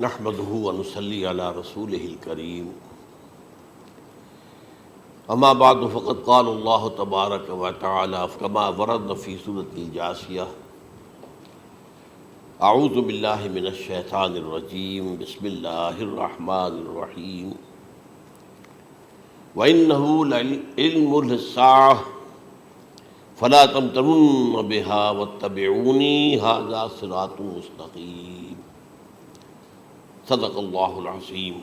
نحمده ونصلي على رسوله الكريم اما بعد فقد قال الله تبارك وتعالى كما ورد في سورة الجاثية اعوذ بالله من الشيطان الرجيم بسم الله الرحمن الرحيم وإنه لعلم للساعة فلا تمترن بها واتبعوني هذا صراط مستقيم صدق اللہ العظیم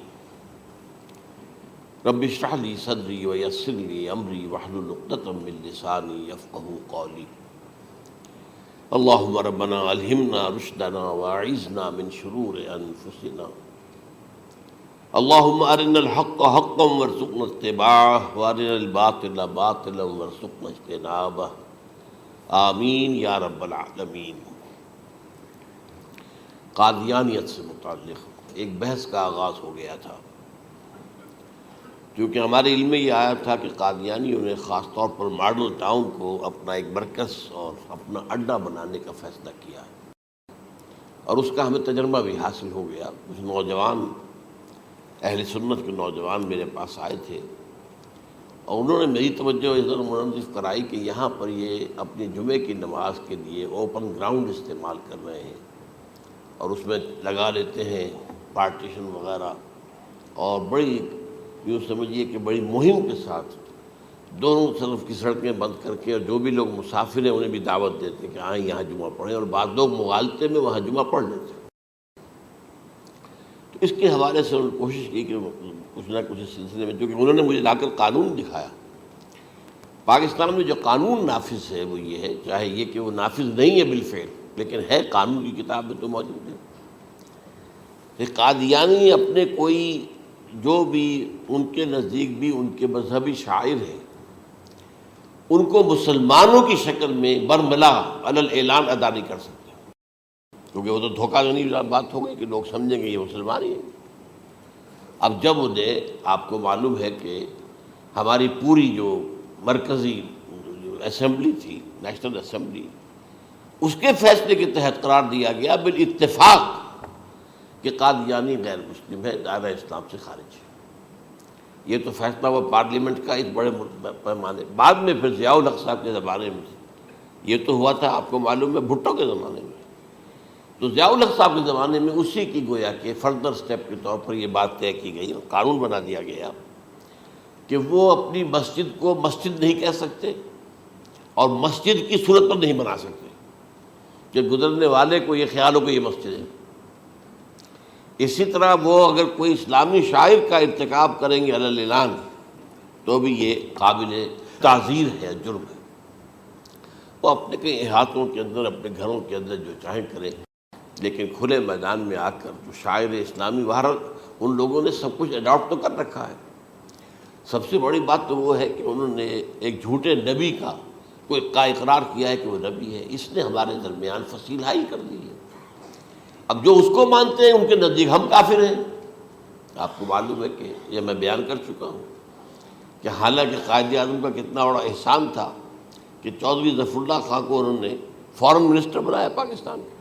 رب اشرح لی صدری ویسر لی امری واحلل عقدۃ من لسانی یفقہوا قولی اللہم ربنا الہمنا رشدنا واعذنا من شرور انفسنا اللہم ارنا الحق حقا وارزقنا اتباعہ وارنا الباطل باطلا وارزقنا اجتنابہ آمین یا رب العالمین۔ قادیانیت سے متعلق ایک بحث کا آغاز ہو گیا تھا، کیونکہ ہمارے علم میں یہ آیا تھا کہ قادیانیوں نے خاص طور پر ماڈل ٹاؤن کو اپنا ایک مرکز اور اپنا اڈا بنانے کا فیصلہ کیا ہے، اور اس کا ہمیں تجربہ بھی حاصل ہو گیا۔ کچھ نوجوان اہل سنت کے نوجوان میرے پاس آئے تھے اور انہوں نے میری توجہ اس طرح منصرف کرائی کہ یہاں پر یہ اپنی جمعے کی نماز کے لیے اوپن گراؤنڈ استعمال کر رہے ہیں اور اس میں لگا لیتے ہیں پارٹیشن وغیرہ، اور بڑی یوں سمجھیے کہ بڑی مہم کے ساتھ دونوں طرف کی سڑکیں بند کر کے، اور جو بھی لوگ مسافر ہیں انہیں بھی دعوت دیتے ہیں کہ آئیں یہاں جمعہ پڑھیں، اور بعض لوگ مغالطے میں وہاں جمعہ پڑھ لیتے ہیں۔ تو اس کے حوالے سے انہوں نے کوشش کی کہ کچھ نہ کچھ اس سلسلے میں، کیونکہ انہوں نے مجھے لا کر قانون دکھایا۔ پاکستان میں جو قانون نافذ ہے وہ یہ ہے، چاہے یہ کہ وہ نافذ نہیں ہے بالفعل، لیکن ہے، قانون کی کتاب میں تو موجود ہے کہ قادیانی اپنے کوئی جو بھی ان کے نزدیک بھی ان کے مذہبی شاعر ہیں ان کو مسلمانوں کی شکل میں برملا علی الاعلان ادا نہیں کر سکتے، کیونکہ وہ تو دھوکہ دینی بات ہو گئی کہ لوگ سمجھیں گے یہ مسلمان ہی ہیں۔ اب جب انہیں، آپ کو معلوم ہے کہ ہماری پوری جو مرکزی اسمبلی تھی، نیشنل اسمبلی، اس کے فیصلے کے تحت قرار دیا گیا بالاتفاق کہ قادیانی غیر مسلم ہے، دائرہ اسلام سے خارج ہے۔ یہ تو فیصلہ وہ پارلیمنٹ کا اس بڑے پیمانے، بعد میں پھر ضیاء الحق صاحب کے زمانے میں یہ تو ہوا تھا، آپ کو معلوم ہے، بھٹو کے زمانے میں۔ تو ضیاء الحق صاحب کے زمانے میں اسی کی گویا کہ فردر سٹیپ کے طور پر یہ بات طے کی گئی اور قانون بنا دیا گیا کہ وہ اپنی مسجد کو مسجد نہیں کہہ سکتے اور مسجد کی صورت پر نہیں بنا سکتے کہ گزرنے والے کو یہ خیال ہو کہ یہ مسجد ہے۔ اسی طرح وہ اگر کوئی اسلامی شاعر کا ارتکاب کریں گے علی الاعلان تو بھی یہ قابل تعزیر ہے، جرم ہے۔ وہ اپنے کئی احاطوں کے اندر، اپنے گھروں کے اندر جو چاہیں کریں، لیکن کھلے میدان میں آ کر جو شاعر اسلامی بہرحال ان لوگوں نے سب کچھ اڈاپٹ تو کر رکھا ہے۔ سب سے بڑی بات تو وہ ہے کہ انہوں نے ایک جھوٹے نبی کا اقرار کیا ہے کہ وہ نبی ہے، اس نے ہمارے درمیان فصیل حائل کر دی ہے۔ اب جو اس کو مانتے ہیں ان کے نزدیک ہم کافر ہیں۔ آپ کو معلوم ہے کہ یہ میں بیان کر چکا ہوں کہ حالانکہ قائد اعظم کا کتنا بڑا احسان تھا کہ چودھری ظفر اللہ خان کو انہوں نے فارن منسٹر بنایا پاکستان کا،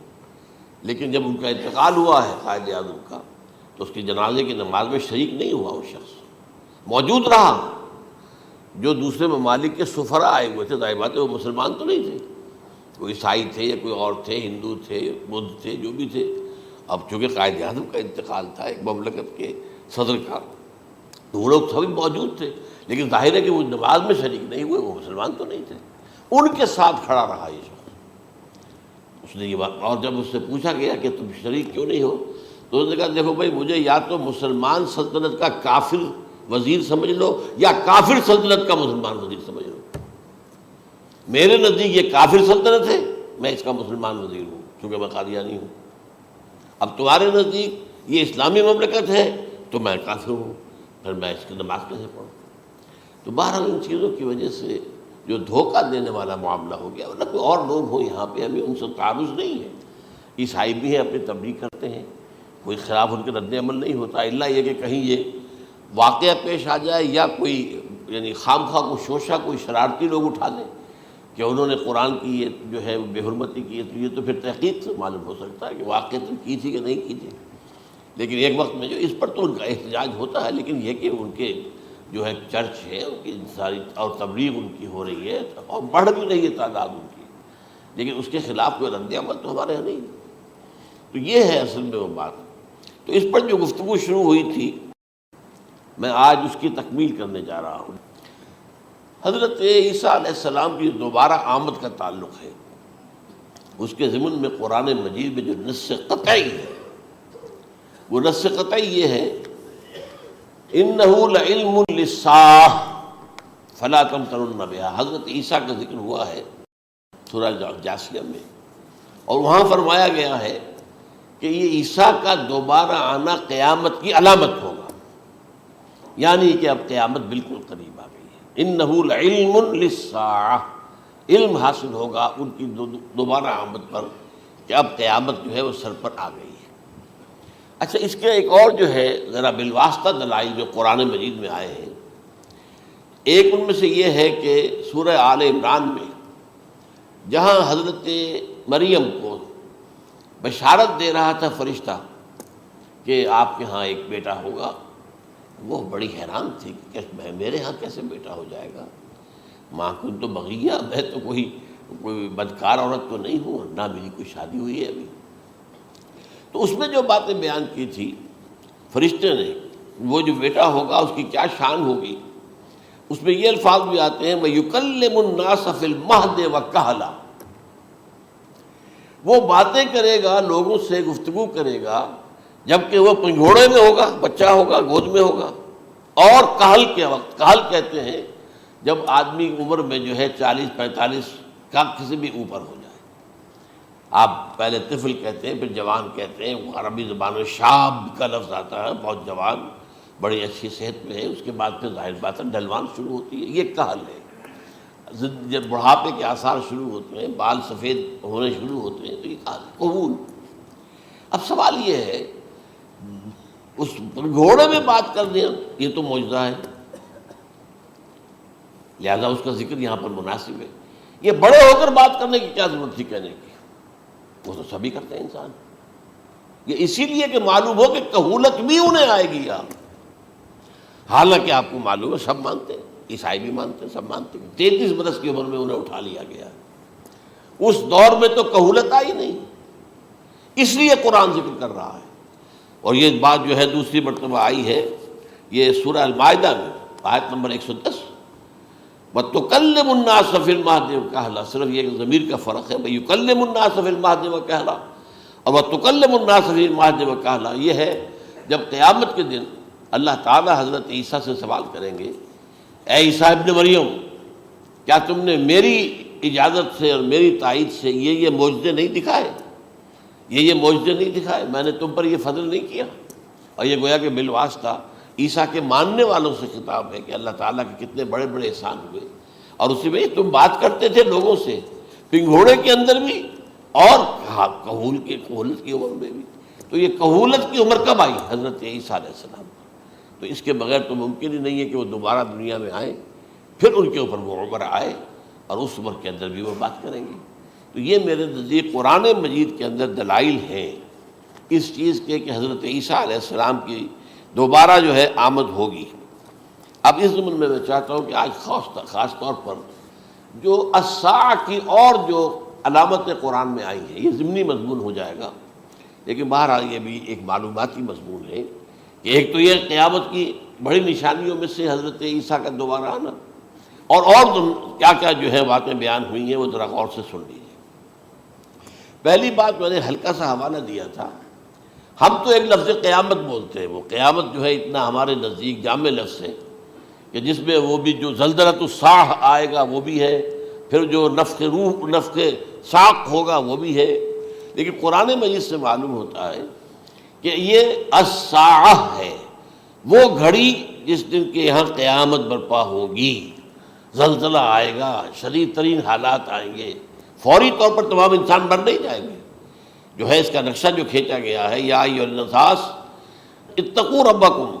لیکن جب ان کا انتقال ہوا ہے قائد اعظم کا تو اس کی جنازے کی نماز میں شریک نہیں ہوا، وہ شخص موجود رہا۔ جو دوسرے ممالک کے سفراء آئے ہوئے تھے، ظاہر بات ہے وہ مسلمان تو نہیں تھے، کوئی عیسائی تھے یا کوئی اور تھے، ہندو تھے، بدھ تھے، جو بھی تھے۔ اب چونکہ قائد اعظم کا انتقال تھا ایک مملکت کے صدر کا، تو وہ لوگ سبھی موجود تھے، لیکن ظاہر ہے کہ وہ نماز میں شریک نہیں ہوئے، وہ مسلمان تو نہیں تھے۔ ان کے ساتھ کھڑا رہا یہ شخص۔ اس نے یہ بات، اور جب اس سے پوچھا گیا کہ تم شریک کیوں نہیں ہو تو اس نے کہا دیکھو بھائی، مجھے یا تو مسلمان سلطنت کا کافر وزیر سمجھ لو یا کافر سلطنت کا مسلمان وزیر سمجھ لو۔ میرے نزدیک یہ کافر سلطنت ہے، میں اس کا مسلمان وزیر ہوں کیونکہ میں قادیانی ہوں۔ اب تمہارے نزدیک یہ اسلامی مملکت ہے تو میں کافر ہوں، پھر میں اس کی نماز کیسے پڑھوں؟ تو بہرحال ان چیزوں کی وجہ سے جو دھوکہ دینے والا معاملہ ہو گیا، ورنہ کوئی اور لوگ ہوں یہاں پہ، ہمیں ان سے تعارض نہیں ہے۔ عیسائی بھی ہیں، اپنی تبلیغ کرتے ہیں، کوئی خلاف ان کے رد عمل نہیں ہوتا، الا یہ کہ کہیں یہ واقعہ پیش آ جائے یا کوئی یعنی خام خواہ کو شوشہ کوئی شرارتی لوگ اٹھا دیں کہ انہوں نے قرآن کی یہ جو ہے بے حرمتی کی ہے، تو یہ تو پھر تحقیق سے معلوم ہو سکتا ہے کہ واقعتاً کی تھی کہ نہیں کی تھی۔ لیکن ایک وقت میں جو اس پر تو ان کا احتجاج ہوتا ہے، لیکن یہ کہ ان کے جو ہے چرچ ہے ان کی ساری اور تبلیغ ان کی ہو رہی ہے اور بڑھ بھی رہی ہے تعداد ان کی، لیکن اس کے خلاف کوئی رد عمل تو ہمارے یہاں نہیں۔ تو یہ ہے اصل میں وہ بات۔ تو اس پر جو گفتگو شروع ہوئی تھی میں آج اس کی تکمیل کرنے جا رہا ہوں۔ حضرت عیسیٰ علیہ السلام کی دوبارہ آمد کا تعلق ہے، اس کے ضمن میں قرآن مجید میں جو نص قطعی ہے، وہ نص قطعی یہ ہے اِنَّهُ لَعِلْمٌ لِلسَّاعَةِ فَلَا تَمْتَرُنَّ بِهَا۔ حضرت عیسیٰ کا ذکر ہوا ہے سورہ جاسیہ میں، اور وہاں فرمایا گیا ہے کہ یہ عیسیٰ کا دوبارہ آنا قیامت کی علامت ہوگا، یعنی کہ اب قیامت بالکل قریب آ گئی ہے۔ اِنَّهُ لَعِلْمٌ لِلسَّاعَةِ، علم حاصل ہوگا ان کی دوبارہ آمد پر کہ اب قیامت جو ہے وہ سر پر آ گئی ہے۔ اچھا، اس کے ایک اور جو ہے ذرا بالواسطہ دلائل جو قرآن مجید میں آئے ہیں، ایک ان میں سے یہ ہے کہ سورہ آل عمران میں جہاں حضرت مریم کو بشارت دے رہا تھا فرشتہ کہ آپ کے ہاں ایک بیٹا ہوگا، وہ بڑی حیران تھی کہ میرے ہاں کیسے بیٹا ہو جائے گا، ماں کن تو بغیہ، میں تو کوئی بدکار عورت تو نہیں ہوں، نہ میری کوئی شادی ہوئی ہے ابھی۔ تو اس میں جو باتیں بیان کی تھی فرشتے نے، وہ جو بیٹا ہوگا اس کی کیا شان ہوگی، اس میں یہ الفاظ بھی آتے ہیں وَيُكَلِّمُ النَّاسَ فِي الْمَهْدِ وَكَهْلًا، وہ باتیں کرے گا، لوگوں سے گفتگو کرے گا جبکہ وہ پنگھوڑے میں ہوگا، بچہ ہوگا، گود میں ہوگا، اور کہل کے وقت، کہل کہتے ہیں جب آدمی عمر میں جو ہے 40-45 کا کسی بھی اوپر ہو جائے، آپ پہلے طفل کہتے ہیں، پھر جوان کہتے ہیں، عربی زبان میں شاب کا لفظ آتا ہے، بہت جوان، بڑی اچھی صحت میں ہے، اس کے بعد پھر ظاہر بات ہے ڈھلوان شروع ہوتی ہے، یہ کہل ہے۔ جب بڑھاپے کے آثار شروع ہوتے ہیں، بال سفید ہونے شروع ہوتے ہیں، تو یہ کہل، قبول۔ اب سوال یہ ہے اس گھوڑے میں بات کر دیں، یہ تو معجزہ ہے، لہذا اس کا ذکر یہاں پر مناسب ہے۔ یہ بڑے ہو کر بات کرنے کی کیا ضرورت تھی کہنے کی، وہ تو سبھی کرتے ہیں انسان، یہ اسی لیے کہ معلوم ہو کہ کہولت بھی انہیں آئے گی یار، حالانکہ آپ کو معلوم ہے سب مانتے ہیں، عیسائی بھی مانتے ہیں، سب مانتے ہیں، 33 برس کی عمر میں انہیں اٹھا لیا گیا، اس دور میں تو کہولت آئی نہیں، اس لیے قرآن ذکر کر رہا ہے۔ اور یہ بات جو ہے دوسری مرتبہ آئی ہے، یہ سورہ المائدہ میں آیت نمبر 110 وَتُكَلِّمُ النَّاسَ فِي الْمَهْدِ وَكَهْلًا، صرف یہ ضمیر کا فرق ہے، وَيُكَلِّمُ النَّاسَ فِي الْمَهْدِ وَكَهْلًا، اور وَتُكَلِّمُ النَّاسَ فِي الْمَهْدِ وَكَهْلًا یہ ہے جب قیامت کے دن اللہ تعالیٰ حضرت عیسیٰ سے سوال کریں گے، اے عیسیٰ ابن مریم، کیا تم نے میری اجازت سے اور میری تائید سے یہ معجزے نہیں دکھائے، یہ معجزے نہیں دکھائے، میں نے تم پر یہ فضل نہیں کیا؟ اور یہ گویا کہ بالواسطہ عیسیٰ کے ماننے والوں سے خطاب ہے کہ اللہ تعالیٰ کے کتنے بڑے بڑے احسان ہوئے، اور اسی میں تم بات کرتے تھے لوگوں سے پنگھوڑے کے اندر بھی اور کہولت کی عمر میں بھی، تو یہ کہولت کی عمر کب آئی؟ حضرت عیسیٰ علیہ السلام۔ تو اس کے بغیر تو ممکن ہی نہیں ہے کہ وہ دوبارہ دنیا میں آئیں، پھر ان کے اوپر وہ عمر آئے اور اس عمر کے اندر بھی وہ بات کریں گے۔ تو یہ میرے نزدیک قرآن مجید کے اندر دلائل ہیں اس چیز کے کہ حضرت عیسیٰ علیہ السلام کی دوبارہ جو ہے آمد ہوگی۔ اب اس ضمن میں چاہتا ہوں کہ آج خاص طور پر جو الساعہ کی اور جو علامتیں قرآن میں آئی ہیں، یہ ضمنی مضمون ہو جائے گا، لیکن بہرحال یہ بھی ایک معلوماتی مضمون ہے کہ ایک تو یہ قیامت کی بڑی نشانیوں میں سے حضرت عیسیٰ کا دوبارہ آنا، اور کیا کیا جو ہے باتیں بیان ہوئی ہیں وہ ذرا غور سے سن لیجیے۔ پہلی بات میں نے ہلکا سا حوالہ دیا تھا، ہم تو ایک لفظ قیامت بولتے ہیں، وہ قیامت جو ہے اتنا ہمارے نزدیک جامع لفظ ہے کہ جس میں وہ بھی جو زلزلۃ الساعہ آئے گا وہ بھی ہے، پھر جو نفخ روح، نفخ ساق ہوگا وہ بھی ہے، لیکن قرآن مجید سے معلوم ہوتا ہے کہ یہ الساعہ ہے، وہ گھڑی جس دن کے یہاں قیامت برپا ہوگی، زلزلہ آئے گا، شدید ترین حالات آئیں گے، فوری طور پر تمام انسان مر نہیں جائیں گے۔ جو ہے اس کا نقشہ جو کھینچا گیا ہے، یا ایھا الناس اتقوا ربکم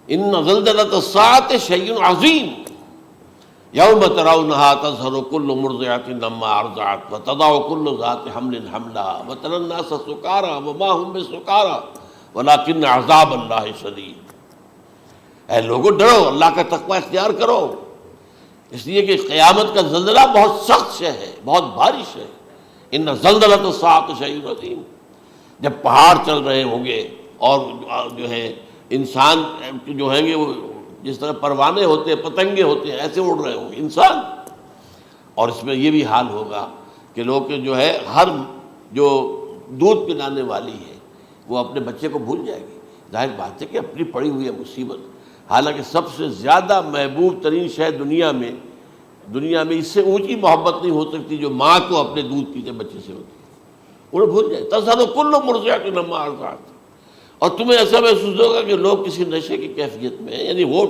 ان زلزلۃ الساعۃ شیء عظیم یوم ترونها تذہل کل مرضعۃ عما ارضعت وتضع کل ذات حمل حملها وتری الناس سکارى وما هم بسکارى ولکن عذاب اللہ شدید، اے لوگوں ڈرو، اللہ کا تقوی اختیار کرو، اس لیے کہ قیامت کا زلزلہ بہت سخت شے ہے، بہت بھاری شے ہے۔ ان زلزلۃ الساعۃ شیء عظیم، جب پہاڑ چل رہے ہوں گے اور جو ہے انسان جو ہیں گے وہ جس طرح پروانے ہوتے ہیں، پتنگے ہوتے ہیں، ایسے اڑ رہے ہوں گے انسان، اور اس میں یہ بھی حال ہوگا کہ لوگ جو ہے ہر جو دودھ پلانے والی ہے وہ اپنے بچے کو بھول جائے گی۔ ظاہر بات ہے کہ اپنی پڑی ہوئی ہے مصیبت، حالانکہ سب سے زیادہ محبوب ترین شے دنیا میں اس سے اونچی محبت نہیں ہو سکتی جو ماں کو اپنے دودھ پیتے بچے سے ہوتی ہے، انہیں بھول جائے۔ تذہل کل مرضعۃ عما ارضعت، اور تمہیں ایسا محسوس ہوگا کہ لوگ کسی نشے کی کیفیت میں ہیں، یعنی وہ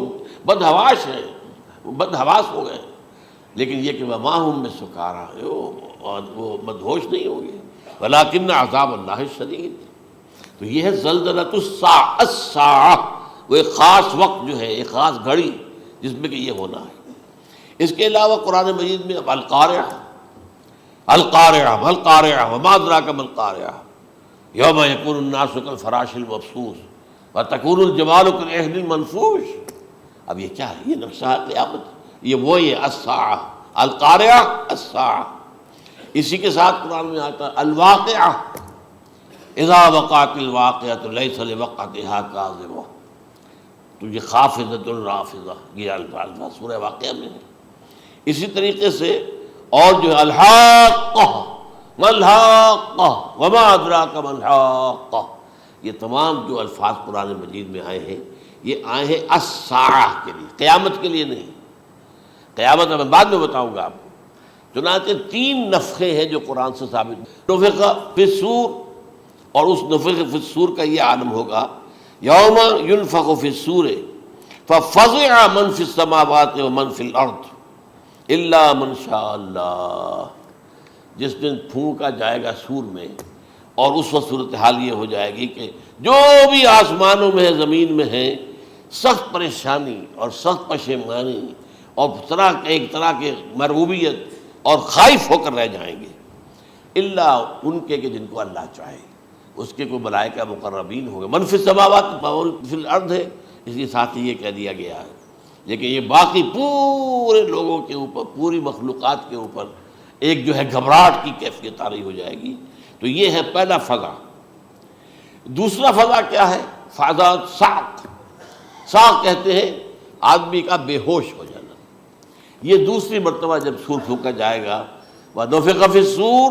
بدحواش ہیں، بدحواس ہو گئے، لیکن یہ کہ وما ہم بسکارى، اور وہ مدہوش نہیں ہوں گے، ولکن عذاب اللہ شدید۔ تو یہ ہے زلزلۃ الساعہ، وہ ایک خاص وقت جو ہے، ایک خاص گھڑی جس میں کہ یہ ہونا ہے۔ اس کے علاوہ قرآن مجید میں القارعہ، القارعہ والقارعہ وما ادراک ما القارعہ، یوم یکون الناس کالفراش المبثوث وتکون الجبال کالعہن المنفوش۔ اب یہ کیا ہے؟ یہ نقشہ ہے قیامت، یہ الساعہ، القارعہ الساعہ۔ اسی کے ساتھ قرآن میں آتا ہے الواقعہ، اذا وقعت الواقعۃ لیس لوقعتها کاذبہ، تو یہ خافضۃ رافضہ، یہ الفاظ سورہ واقعہ میں ہے۔ اسی طریقے سے اور جو ہے الحاقہ، ما الحاقہ وما ادراک ما الحاقہ، یہ تمام جو الفاظ قرآن مجید میں آئے ہیں یہ آئے ہیں الساعہ کے لیے، قیامت کے لیے نہیں۔ قیامت میں بعد میں بتاؤں گا آپ کو۔ چنانچہ 3 نفخے ہیں جو قرآن سے ثابت، نفخ فی الصور، اور اس نفخ فی الصور کا یہ عالم ہوگا یوم ینفخ فی الصور ففزع من فی السماوات ومن فی الارض الا من شاء اللہ، جس دن پھونکا جائے گا سور میں، اور اس وقت صورتحال یہ ہو جائے گی کہ جو بھی آسمانوں میں ہے، زمین میں ہے، سخت پریشانی اور سخت پشیمانی اور ایک طرح کے مرعوبیت اور خائف ہو کر رہ جائیں گے، الا ان کے کہ جن کو اللہ چاہے، اس کے کوئی ملائکہ مقربین ہوں گے۔ من فی السماوات فی الارض ہے، اس لیے ساتھ ہی یہ کہہ دیا گیا ہے، لیکن یہ باقی پورے لوگوں کے اوپر، پوری مخلوقات کے اوپر ایک جو ہے گھبراہٹ کی کیفیت طاری ہو جائے گی۔ تو یہ ہے پہلا فضا۔ دوسرا فضا کیا ہے؟ فضا صعق، صعق کہتے ہیں آدمی کا بے ہوش ہو جانا۔ یہ دوسری مرتبہ جب سور پھونکا جائے گا، وَنُفِخَ فِي الصُّورِ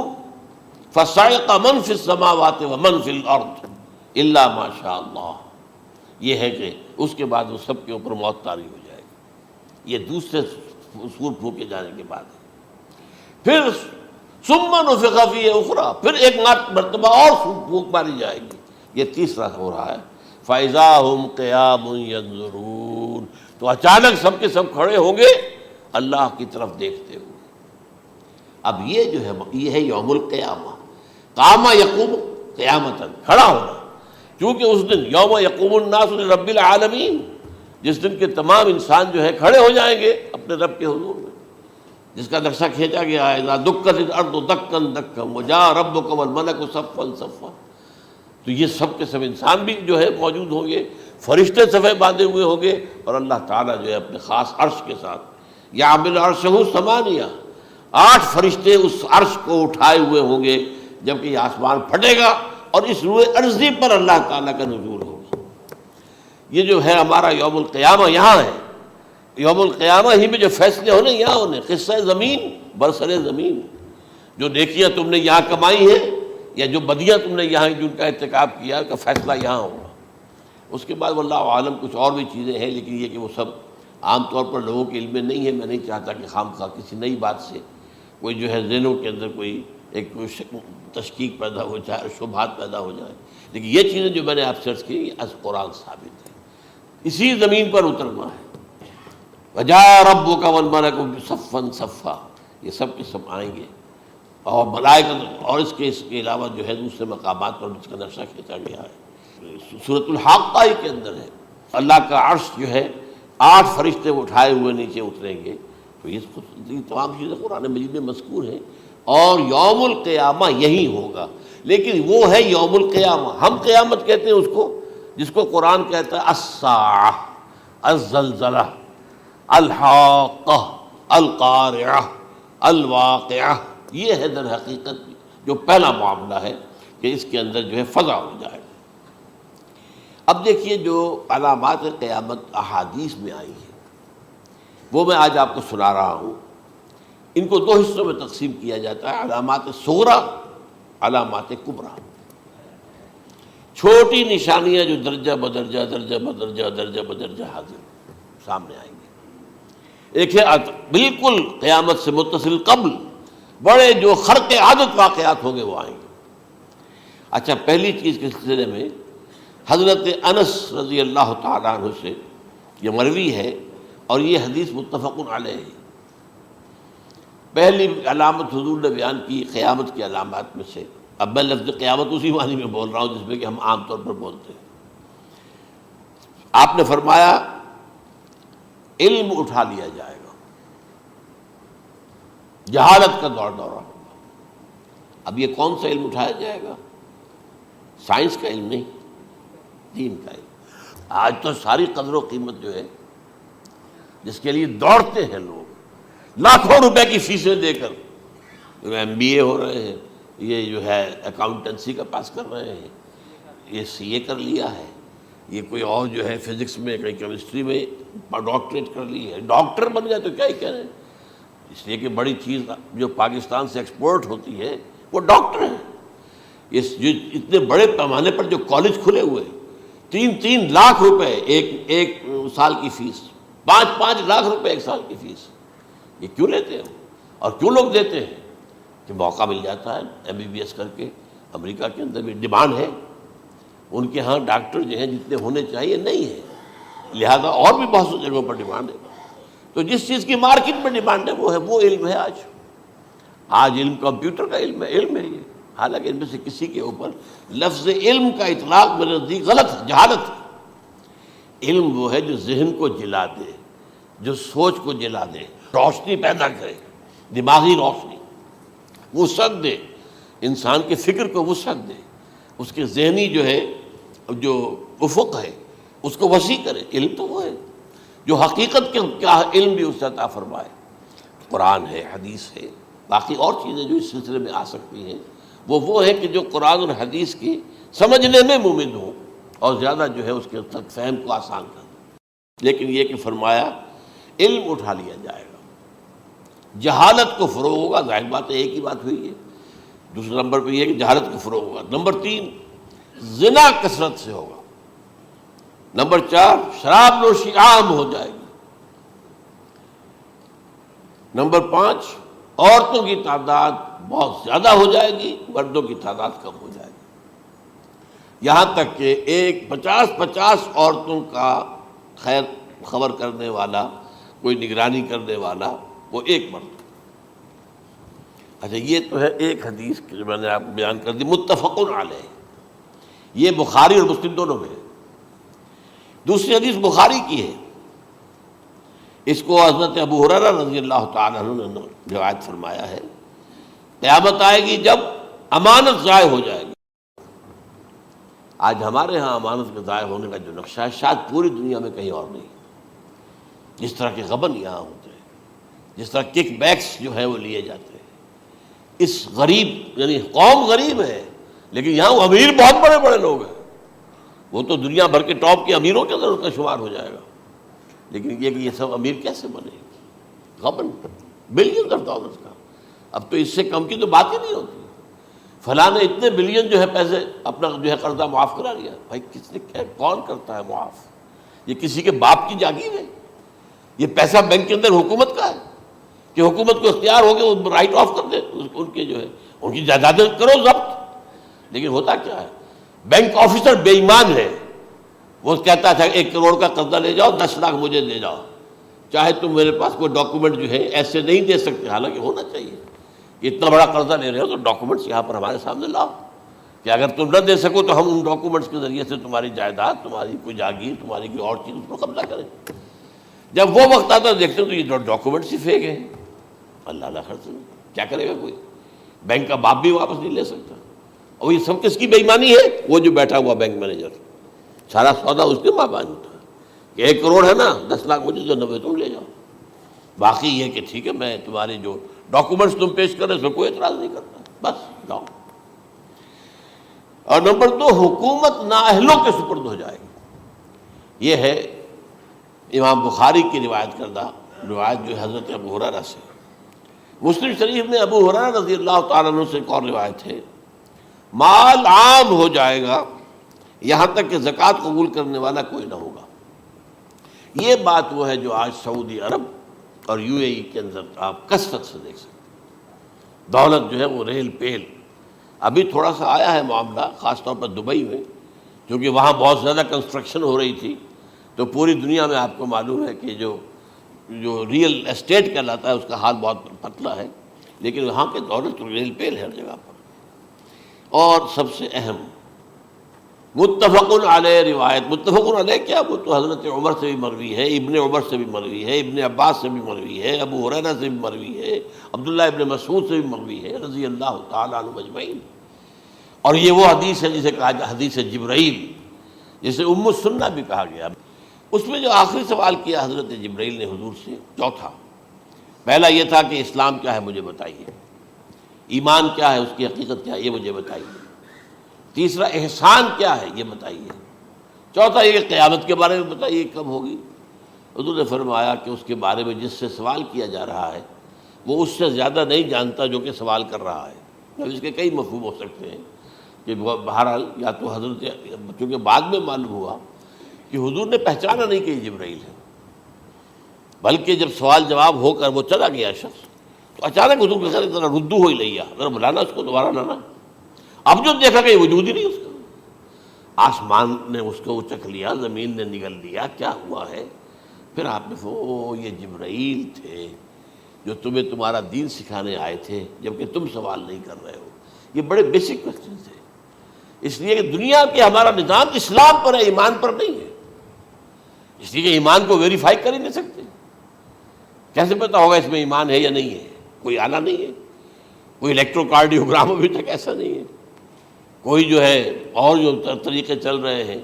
فَصَعِقَ مَن فِي السَّمَاوَاتِ وَمَن فِي الْأَرْضِ إِلَّا مَا شَاءَ اللَّهُ، یہ ہے کہ اس کے بعد وہ سب کے اوپر موت طاری ہو جائے گی۔ یہ دوسرے سور پھونکے جانے کے بعد ہے۔ پھر ثُمَّ نُفِخَ فِيهِ أُخْرَى، پھر ایک مرتبہ اور پھونک ماری جائے گی، یہ تیسرا ہو رہا ہے۔ فَإِذَا هُمْ قِيَامٌ يَنظُرُونَ، تو اچانک سب کے سب کھڑے ہوں گے اللہ کی طرف دیکھتے ہوئے۔ اب یہ جو ہے یہ ہے یوم القیامہ، قام یقوم قیامتاً، کھڑا ہونا، کیونکہ اس دن یوم یقوم الناس لرب العالمین، جس دن کے تمام انسان جو ہے کھڑے ہو جائیں گے اپنے رب کے حضور میں، جس کا نقشہ کھینچا گیا ہے اذا دکت الارض دکا دکا وجاء ربک والملک صفا صفا۔ تو یہ سب کے سب انسان بھی جو ہے موجود ہوں گے، فرشتے صفے باندھے ہوئے ہوں گے، اور اللہ تعالیٰ جو ہے اپنے خاص عرش کے ساتھ، یحمل عرشہ ثمانیہ، 8 فرشتے اس عرش کو اٹھائے ہوئے ہوں گے، جبکہ یہ آسمان پھٹے گا اور اس روئے ارضی پر اللہ تعالیٰ کا نزول ہوگا۔ یہ جو ہے ہمارا یوم القیامہ یہاں ہے، یوم القیامہ ہی میں جو فیصلے ہونے یہاں ہونے، قصہ زمین برسر زمین، جو نیکیاں تم نے یہاں کمائی ہیں یا جو بدیاں تم نے یہاں جن کا ارتکاب کیا کا فیصلہ یہاں ہوگا۔ اس کے بعد واللہ عالم کچھ اور بھی چیزیں ہیں، لیکن یہ کہ وہ سب عام طور پر لوگوں کے علم میں نہیں ہے۔ میں نہیں چاہتا کہ خام خواہ کسی نئی بات سے کوئی جو ہے ذہنوں کے اندر کوئی ایک تشکیک پیدا ہو جائے اور شبہات پیدا ہو جائے، لیکن یہ چیزیں جو میں نے آپ سرچ کی از قرآن ثابت ہے، اسی زمین پر اترنا ہے۔ وجاء ربک والملک صفا صفا، یہ سب کے سب آئیں گے، اور ملائکہ، اور اس کے علاوہ جو ہے دوسرے مقامات پر جس کا نقشہ کھینچا گیا ہے سورۃ الحاقہ کے اندر ہے، اللہ کا عرش جو ہے 8 فرشتے اٹھائے ہوئے نیچے اتریں گے۔ تو یہ تمام چیزیں قرآن مجید میں مذکور ہیں، اور یوم القیامہ یہی ہوگا، لیکن وہ ہے یوم القیامہ، ہم قیامت کہتے ہیں اس کو، جس کو قرآن کہتا ہے الساعہ، الزلزلہ، الحاقہ، القارعہ، الواقعہ، یہ ہے در حقیقت جو پہلا معاملہ ہے کہ اس کے اندر جو ہے فضا ہو جائے۔ اب دیکھیے جو علامات قیامت احادیث میں آئی ہیں وہ میں آج آپ کو سنا رہا ہوں۔ ان کو دو حصوں میں تقسیم کیا جاتا ہے، علامات صغریٰ، علامات کبریٰ۔ چھوٹی نشانیاں جو درجہ بدرجہ درجہ بدرجہ درجہ بدرجہ حاضر سامنے آئیں گے۔ ایک ہے بالکل قیامت سے متصل قبل بڑے جو خرق عادت واقعات ہوں گے وہ آئیں گے۔ اچھا، پہلی چیز کے سلسلے میں حضرت انس رضی اللہ تعالیٰ عنہ سے یہ مروی ہے اور یہ حدیث متفق علیہ ہے۔ پہلی علامت حضور نے بیان کی قیامت کی علامات میں سے، اب میں لفظ قیامت اسی معنی میں بول رہا ہوں جس میں کہ ہم عام طور پر بولتے ہیں۔ آپ نے فرمایا علم اٹھا لیا جائے گا، جہالت کا دورہ ہوگا۔ اب یہ کون سا علم اٹھایا جائے گا؟ سائنس کا علم نہیں، دین کا علم۔ آج تو ساری قدر و قیمت جو ہے جس کے لیے دوڑتے ہیں لوگ، لاکھوں روپے کی فیسیں دے کر، ایم بی اے ہو رہے ہیں، یہ جو ہے اکاؤنٹنسی کا پاس کر رہے ہیں، یہ سی اے کر لیا ہے، یہ کوئی اور جو ہے فزکس میں، کوئی کیمسٹری میں ڈاکٹریٹ کر لی ہے، ڈاکٹر بن گیا تو کیا ہی کہہ رہے ہیں۔ اس لیے کہ بڑی چیز جو پاکستان سے ایکسپورٹ ہوتی ہے وہ ڈاکٹر ہیں۔ جو اتنے بڑے پیمانے پر جو کالج کھلے ہوئے، 3 لاکھ روپے ایک سال کی فیس، 5 لاکھ روپے ایک سال کی فیس، یہ کیوں لیتے ہیں اور کیوں لوگ دیتے ہیں؟ کہ موقع مل جاتا ہے ایم بی بی ایس کر کے۔ امریکہ کے اندر بھی ڈیمانڈ ہے، ان کے ہاں ڈاکٹر جو ہیں جتنے ہونے چاہیے نہیں ہے، لہذا اور بھی بہت سی جگہوں پر ڈیمانڈ ہے۔ تو جس چیز کی مارکیٹ میں ڈیمانڈ ہے وہ علم ہے۔ آج علم کمپیوٹر کا علم ہے یہ، حالانکہ ان میں سے کسی کے اوپر لفظ علم کا اطلاق میرے نزدیک غلط ہے، جہالت ہے۔ علم وہ ہے جو ذہن کو جلا دے، جو سوچ کو جلا دے، روشنی پیدا کرے، دماغی روشنی، وسعت دے، انسان کے فکر کو وسعت دے، اس کے ذہنی جو ہے جو افق ہے اس کو وسیع کرے۔ علم تو وہ ہے جو حقیقت کے کیا علم بھی اس سے عطا فرمائے۔ قرآن ہے، حدیث ہے، باقی اور چیزیں جو اس سلسلے میں آ سکتی ہیں وہ ہے کہ جو قرآن اور حدیث کی سمجھنے میں ممد ہوں اور زیادہ جو ہے اس کے تک فہم کو آسان کر دیں۔ لیکن یہ کہ فرمایا علم اٹھا لیا جائے گا، جہالت کو فروغ ہوگا۔ ظاہر بات ہے ایک ہی بات ہوئی ہے۔ دوسرے نمبر پہ یہ کہ جہالت کو فروغ ہوگا۔ نمبر 3 زنا کثرت سے ہوگا۔ نمبر 4 شراب نوشی عام ہو جائے گی۔ نمبر 5 عورتوں کی تعداد بہت زیادہ ہو جائے گی، مردوں کی تعداد کم ہو جائے گی، یہاں تک کہ 50 عورتوں کا خیر خبر کرنے والا، کوئی نگرانی کرنے والا، وہ ایک مرد۔ اچھا، یہ تو ہے ایک حدیث جو میں نے آپ کو بیان کر دی، متفق علیہ، یہ بخاری اور مسلم دونوں میں ہے۔ دوسری حدیث بخاری کی ہے، اس کو حضرت ابو ہریرہ رضی اللہ تعالیٰ عنہ نے روایت فرمایا ہے، قیامت آئے گی جب امانت ضائع ہو جائے گی۔ آج ہمارے ہاں امانت کے ضائع ہونے کا جو نقشہ ہے شاید پوری دنیا میں کہیں اور نہیں۔ جس طرح کے غبن یہاں ہوتے ہیں، جس طرح کک بیکس جو ہے وہ لیے جاتے ہیں، اس غریب یعنی قوم غریب ہے لیکن یہاں وہ امیر بہت بڑے بڑے لوگ ہیں، وہ تو دنیا بھر کے ٹاپ کے امیروں کے اندر اس کا شمار ہو جائے گا۔ لیکن یہ کہ یہ سب امیر کیسے بنے؟ غبن بلین ڈالرز کا، اب تو اس سے کم کی تو بات ہی نہیں ہوتی۔ فلاں نے اتنے بلین جو ہے پیسے اپنا جو ہے قرضہ معاف کرا لیا۔ بھائی کس نے کون کرتا ہے معاف؟ یہ کسی کے باپ کی جاگیر ہے؟ یہ پیسہ بینک کے اندر حکومت کا ہے کہ حکومت کو اختیار ہو گیا وہ رائٹ آف کر دے ان کے جو ہے ان کی جائیدادیں کرو ضبط۔ لیکن ہوتا کیا ہے، بینک آفیسر بے ایمان ہے، وہ کہتا تھا 1 کروڑ کا قرضہ لے جاؤ، 10 لاکھ مجھے دے جاؤ، چاہے تم میرے پاس کوئی ڈاکومنٹ جو ہے ایسے نہیں دے سکتے، حالانکہ ہونا چاہیے کہ اتنا بڑا قرضہ لے رہے ہو تو ڈاکومنٹس یہاں پر ہمارے سامنے لاؤ کہ اگر تم نہ دے سکو تو ہم ان ڈاکومنٹس کے ذریعے سے تمہاری جائیداد، تمہاری کوئی جاگیر، تمہاری کوئی اور چیز اس کو قبضہ کریں۔ جب وہ وقت آتا دیکھتے تو یہ ڈاکومنٹس ہی فیک ہیں، اللہ اللہ خرچ کیا کرے گا کوئی؟ بینک کا باپ بھی واپس نہیں لے سکتا۔ اور یہ سب کس کی بے ایمانی ہے؟ وہ جو بیٹھا ہوا بینک مینیجر، سارا سودا اس کے ماں باپ تھا کہ 1 کروڑ ہے نا، 10 لاکھ مجھے دو، 90 تم لے جاؤ، باقی یہ کہ ٹھیک ہے میں تمہارے جو ڈاکومنٹس تم پیش کر رہے اس میں کوئی اعتراض نہیں کرتا، بس جاؤ۔ اور نمبر 2، حکومت نااہلوں کے سپرد ہو جائے گی۔ یہ ہے امام بخاری کی روایت کردہ روایت جو حضرت ابو ہریرہ سے۔ مسلم شریف میں ابو ہریرہ رضی اللہ تعالیٰ عنہ سے ایک اور روایت ہے، مال عام ہو جائے گا یہاں تک کہ زکوٰۃ قبول کرنے والا کوئی نہ ہوگا۔ یہ بات وہ ہے جو آج سعودی عرب اور UAE کے اندر آپ کثرت سے دیکھ سکتے ہیں۔ دولت جو ہے وہ ریل پیل، ابھی تھوڑا سا آیا ہے معاملہ خاص طور پر دبئی میں، کیونکہ وہاں بہت زیادہ کنسٹرکشن ہو رہی تھی، تو پوری دنیا میں آپ کو معلوم ہے کہ جو ریئل اسٹیٹ کہلاتا ہے اس کا حال بہت پتلا ہے، لیکن وہاں کے دولت ریل پیل ہے ہر جگہ پر۔ اور سب سے اہم متفق علیہ روایت، متفق علیہ کیا، وہ تو حضرت عمر سے بھی مروی ہے، ابن عمر سے بھی مروی ہے، ابن عباس سے بھی مروی ہے، ابو ہریرہ سے بھی مروی ہے، عبداللہ ابن مسعود سے بھی مروی ہے رضی اللہ تعالیٰ عنہ اجمعین۔ اور یہ وہ حدیث ہے جسے کہا جائے حدیث جبرائیل، جسے ام السنہ بھی کہا گیا۔ اس میں جو آخری سوال کیا حضرت جبرائیل نے حضور سے، چوتھا، پہلا یہ تھا کہ اسلام کیا ہے مجھے بتائیے، ایمان کیا ہے، اس کی حقیقت کیا ہے یہ مجھے بتائیے، تیسرا احسان کیا ہے یہ بتائیے، چوتھا یہ کہ قیامت کے بارے میں بتائیے کب ہوگی۔ حضور نے فرمایا کہ اس کے بارے میں جس سے سوال کیا جا رہا ہے وہ اس سے زیادہ نہیں جانتا جو کہ سوال کر رہا ہے۔ اب اس کے کئی مفہوم ہو سکتے ہیں کہ بہرحال یا تو حضرت، چونکہ بعد میں معلوم ہوا کہ حضور نے پہچانا نہیں کہ یہ جبرائیل ہے، بلکہ جب سوال جواب ہو کر وہ چلا گیا شخص تو اچانک حضور کے خیر ذرا ردو ہو ہی لیا، ذرا بلانا اس کو دوبارہ لانا۔ اب جو دیکھا کہ وجود ہی نہیں اس کا، آسمان نے اس کو اچک لیا، زمین نے نگل لیا، کیا ہوا ہے؟ پھر آپ نے یہ جبرائیل تھے جو تمہیں تمہارا دین سکھانے آئے تھے جبکہ تم سوال نہیں کر رہے ہو۔ یہ بڑے بیسک کوسچن تھے، اس لیے کہ دنیا کے ہمارا نظام اسلام پر ہے، ایمان پر نہیں ہے، اس لیے کہ ایمان کو ویریفائی کر ہی نہیں سکتے۔ کیسے پتہ ہوگا اس میں ایمان ہے یا نہیں ہے؟ کوئی آلہ نہیں ہے، کوئی الیکٹروکارڈیوگرام ابھی تک ایسا نہیں ہے، کوئی جو ہے اور جو طریقے چل رہے ہیں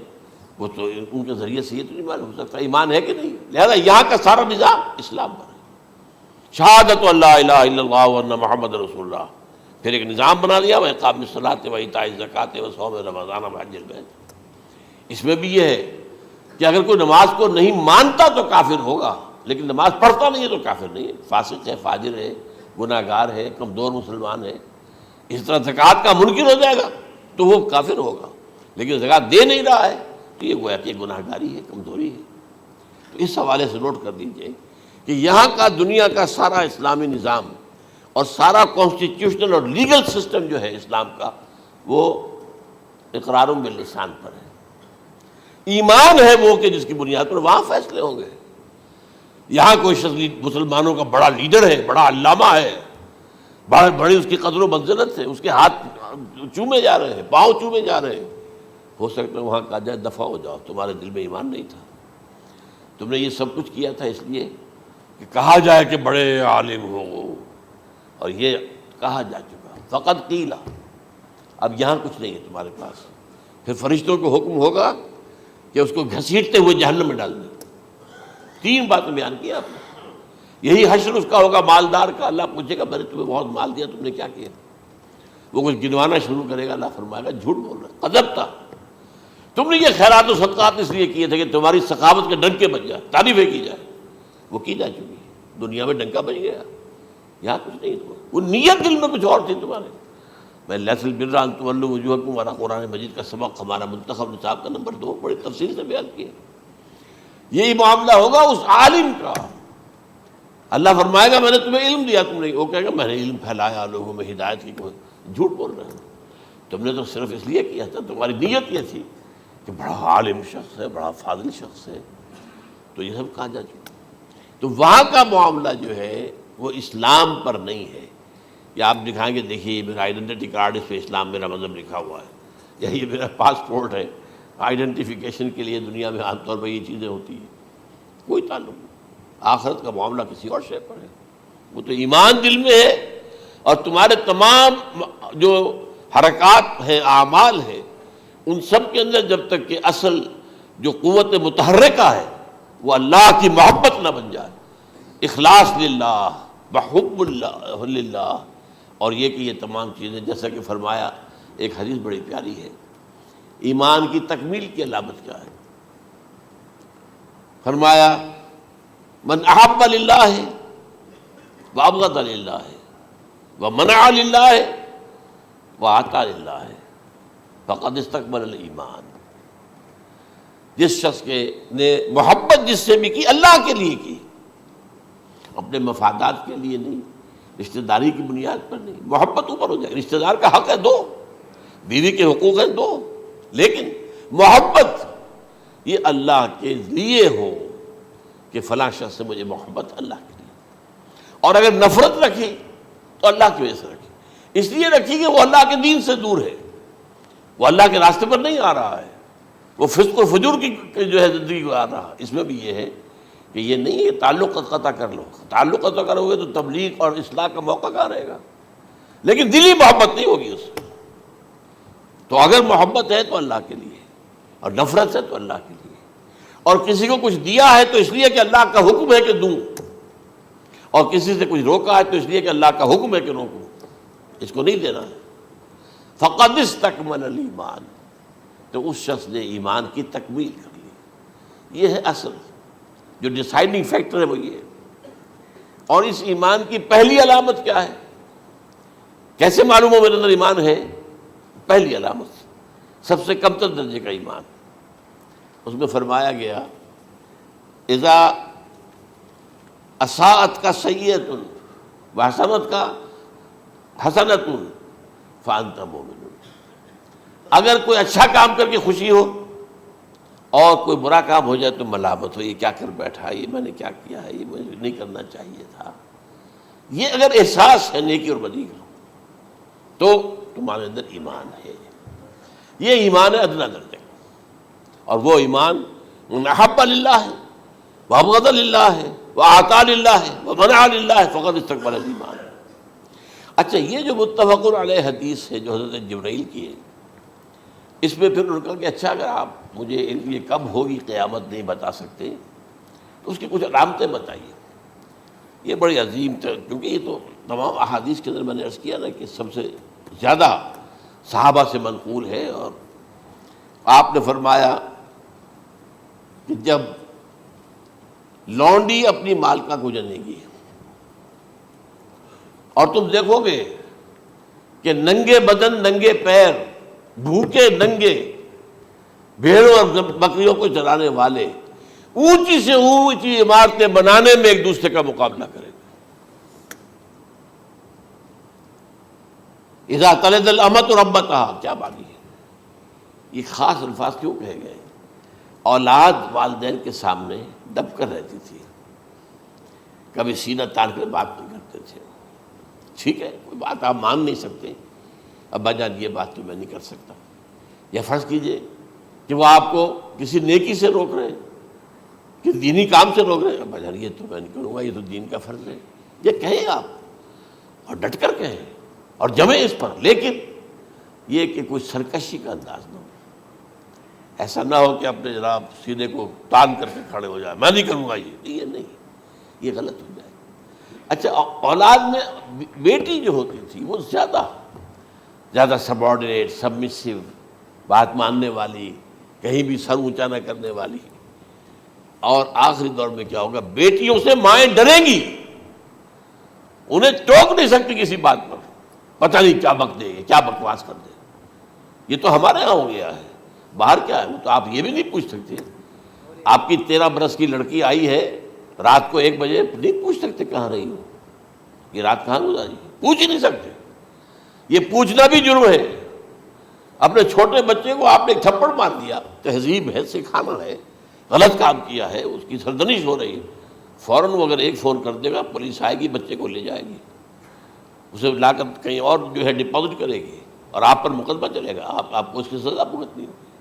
وہ تو ان کے ذریعے سے یہ تو نہیں معلوم ہو سکتا ایمان ہے کہ نہیں۔ لہذا یہاں کا سارا نظام اسلام پر ہے، شہادت اللہ الہ الا اللہ وان محمد رسول اللہ، پھر ایک نظام بنا دیا، وہ اقام الصلاۃ و ایتاء الزکوٰۃ و صوم رمضان و حج البیت۔ اس میں بھی یہ ہے کہ اگر کوئی نماز کو نہیں مانتا تو کافر ہوگا، لیکن نماز پڑھتا نہیں ہے تو کافر نہیں ہے، فاسق ہے، فاجر ہے، گناہ گار ہے، کمزور مسلمان ہے۔ اس طرح زکوٰۃ کا منکر ہو جائے گا تو وہ کافر ہوگا، لیکن زکوٰۃ دے نہیں رہا ہے تو یہ گویا کہ گناہ گاری ہے، کمزوری ہے۔ تو اس حوالے سے نوٹ کر دیجئے کہ یہاں کا دنیا کا سارا اسلامی نظام اور سارا کانسٹیٹیوشنل اور لیگل سسٹم جو ہے اسلام کا وہ اقرار باللسان پر ہے، ایمان ہے وہ کہ جس کی بنیاد پر وہاں فیصلے ہوں گے۔ یہاں کوئی شخص مسلمانوں کا بڑا لیڈر ہے، بڑا علامہ ہے، بڑی اس کی قدر و منزلت ہے، اس کے ہاتھ چومے جا رہے ہیں، پاؤں چومے جا رہے ہیں، ہو سکتا ہے وہاں کہا جائے دفع ہو جاؤ، تمہارے دل میں ایمان نہیں تھا، تم نے یہ سب کچھ کیا تھا اس لیے کہ کہا جائے کہ بڑے عالم ہو، اور یہ کہا جا چکا فقط قیل، اب یہاں کچھ نہیں ہے تمہارے پاس۔ پھر فرشتوں کو حکم ہوگا کہ اس کو گھسیٹتے ہوئے جہنم میں ڈال دیں۔ 3 باتیں بیان کی آپ نے، یہی حشر اس کا ہوگا مالدار کا، اللہ پوچھے گا میں نے تمہیں بہت مال دیا، تم نے کیا کیا؟ وہ کچھ گنوانا شروع کرے گا، اللہ فرمائے گا جھوٹ بول رہا، قذبت، تم نے یہ خیرات و صدقات اس لیے کیے تھے کہ تمہاری سخاوت کے ڈنکے بج جائے، تعریفیں کی جائے، وہ کی جا چکی ہے، دنیا میں ڈنکا بج گیا، یہاں کچھ نہیں، وہ نیت دل میں کچھ اور تھی تمہارے۔ میں لیس البر ان تولوا وجوہکم والا قرآن مجید کا سبق ہمارا منتخب نصاب کا نمبر 2 بڑی تفصیل سے بیان کیا۔ یہی معاملہ ہوگا اس عالم کا، اللہ فرمائے گا میں نے تمہیں علم دیا، تم نہیں، وہ کہے گا میں نے علم پھیلایا لوگوں میں ہدایت کی، کوئی جھوٹ بول رہے ہو، تم نے تو صرف اس لیے کیا تھا، تمہاری نیت یہ تھی کہ بڑا عالم شخص ہے، بڑا فاضل شخص ہے، تو یہ سب کہا جا چکا۔ تو وہاں کا معاملہ جو ہے وہ اسلام پر نہیں ہے، یا آپ دکھائیں گے دیکھیے یہ میرا آئیڈینٹی کارڈ، اس پہ اسلام میرا مذہب لکھا ہوا ہے، یا یہ میرا پاسپورٹ ہے، آئیڈینٹیفیکیشن کے لیے دنیا میں عام طور پر یہ چیزیں ہوتی ہیں، کوئی تعلق نہیں۔ آخرت کا معاملہ کسی اور شے پر ہے، وہ تو ایمان دل میں ہے، اور تمہارے تمام جو حرکات ہیں، اعمال ہیں، ان سب کے اندر جب تک کہ اصل جو قوت متحرکہ ہے وہ اللہ کی محبت نہ بن جائے. اخلاص للہ وحب اللہ للہ، اور یہ کہ یہ تمام چیزیں جیسا کہ فرمایا، ایک حدیث بڑی پیاری ہے، ایمان کی تکمیل کی علامت کیا ہے؟ فرمایا من احب للہ وابغض للہ ومنع للہ واعطى للہ فقد استکمل الایمان. جس شخص کے نے محبت جس سے بھی کی، اللہ کے لیے کی، اپنے مفادات کے لیے نہیں، رشتہ داری کی بنیاد پر نہیں. محبت اوپر ہو جائے، رشتہ دار کا حق ہے دو، بیوی کے حقوق ہیں دو، لیکن محبت یہ اللہ کے لیے ہو کہ فلاں شخص سے مجھے محبت اللہ کے لیے. اور اگر نفرت رکھی تو اللہ کی وجہ سے رکھی، اس لیے رکھی کہ وہ اللہ کے دین سے دور ہے، وہ اللہ کے راستے پر نہیں آ رہا ہے، وہ فسق و فجور کی جو ہے زندگی کو آ رہا. اس میں بھی یہ ہے کہ یہ نہیں ہے تعلق قطع کر لو، تعلق قطع کرو گے تو تبلیغ اور اصلاح کا موقع کہاں رہے گا، لیکن دلی محبت نہیں ہوگی اس سے. تو اگر محبت ہے تو اللہ کے لیے، اور نفرت ہے تو اللہ کے لیے. اور کسی کو کچھ دیا ہے تو اس لیے کہ اللہ کا حکم ہے کہ دوں، اور کسی سے کچھ روکا ہے تو اس لیے کہ اللہ کا حکم ہے کہ روکوں، اس کو نہیں دینا ہے. فقد استکمل الایمان، تو اس شخص نے ایمان کی تکمیل کر لی. یہ ہے اصل جو ڈیسائیڈنگ فیکٹر ہے، وہ یہ ہے. اور اس ایمان کی پہلی علامت کیا ہے؟ کیسے معلوم ہو میرے اندر ایمان ہے؟ پہلی علامت سب سے کم تر درجے کا ایمان، اس میں فرمایا گیا اذا اساءت کا سیئۃ وحسنت کا حسنۃ فانت مومن. اگر کوئی اچھا کام کر کے خوشی ہو اور کوئی برا کام ہو جائے تو ملامت ہو، یہ کیا کر بیٹھا، یہ میں نے کیا کیا ہے، یہ مجھے نہیں کرنا چاہیے تھا. یہ اگر احساس ہے نیکی اور بدی کا تو تمہارے اندر ایمان ہے. یہ ایمان ہے ادنا درجے کا، اور وہ ایمان من احب للہ ہے وابغض للہ ہے واعطى للہ ہے ومنع للہ فقد استکمل الایمان. اچھا، یہ جو متفق علیہ حدیث ہے جو حضرت جبرائیل کی ہے، اس میں پھر انہوں نے کہا کہ اچھا اگر آپ مجھے یہ کب ہوگی قیامت نہیں بتا سکتے تو اس کی کچھ علامتیں بتائیے. یہ بڑی عظیم تھا، کیونکہ یہ تو تمام احادیث کے اندر میں نے عرض کیا نا کہ سب سے زیادہ صحابہ سے منقول ہے. اور آپ نے فرمایا کہ جب لونڈی اپنی مالکہ کو جنے گی اور تم دیکھو گے کہ ننگے بدن ننگے پیر بھوکے ننگے بھیڑوں اور بکریوں کو چرانے والے اونچی سے اونچی عمارتیں بنانے میں ایک دوسرے کا مقابلہ کریں گے. اذا تلد الامۃ ربتها، کیا بات ہے، یہ خاص الفاظ کیوں کہے گئے؟ اولاد والدین کے سامنے دب کر رہتی تھی، کبھی سینہ تان کر بات نہیں کرتے تھے. ٹھیک ہے، کوئی بات آپ مان نہیں سکتے، ابا جان یہ بات تو میں نہیں کر سکتا. یا فرض کیجئے کہ وہ آپ کو کسی نیکی سے روک رہے ہیں، کہ دینی کام سے روک رہے ہیں، ابا جان یہ تو میں نہیں کروں گا، یہ تو دین کا فرض ہے. یہ کہیں آپ، اور ڈٹ کر کہیں اور جمیں اس پر، لیکن یہ کہ کوئی سرکشی کا انداز نہ ہو. ایسا نہ ہو کہ اپنے جناب سینے کو تان کر کے کھڑے ہو جائے، میں نہیں کروں گا، یہ نہیں، یہ غلط ہو جائے. اچھا، اولاد میں بیٹی جو ہوتی تھی وہ زیادہ سبارڈینیٹ، سبمسیو، بات ماننے والی، کہیں بھی سر اونچا نہ کرنے والی. اور آخری دور میں کیا ہوگا، بیٹیوں سے مائیں ڈریں گی، انہیں ٹوک نہیں سکتی کسی بات پر، پتہ نہیں کیا بک دے گی، کیا بکواس کر دے. یہ تو ہمارے ہاں ہو گیا ہے. باہر کیا ہے وہ تو آپ یہ بھی نہیں پوچھ سکتے. آپ کی 13 برس کی لڑکی آئی ہے رات کو 1 بجے، نہیں پوچھ سکتے کہاں رہی ہو، یہ رات کہاں گزاری، پوچھ ہی نہیں سکتے. یہ پوچھنا بھی جرم ہے. اپنے چھوٹے بچے کو آپ نے ایک تھپڑ مار دیا، تہذیب ہے، سکھانا ہے، غلط کام کیا ہے، اس کی سرزنش ہو رہی ہے، فوراً وہ اگر ایک فون کر دے گا پولیس آئے گی، بچے کو لے جائے گی، اسے لا کر کہیں اور جو ہے ڈپازٹ کرے گی، اور آپ پر مقدمہ چلے گا، آپ کو اس کی سزا بھگتنی ہوگی.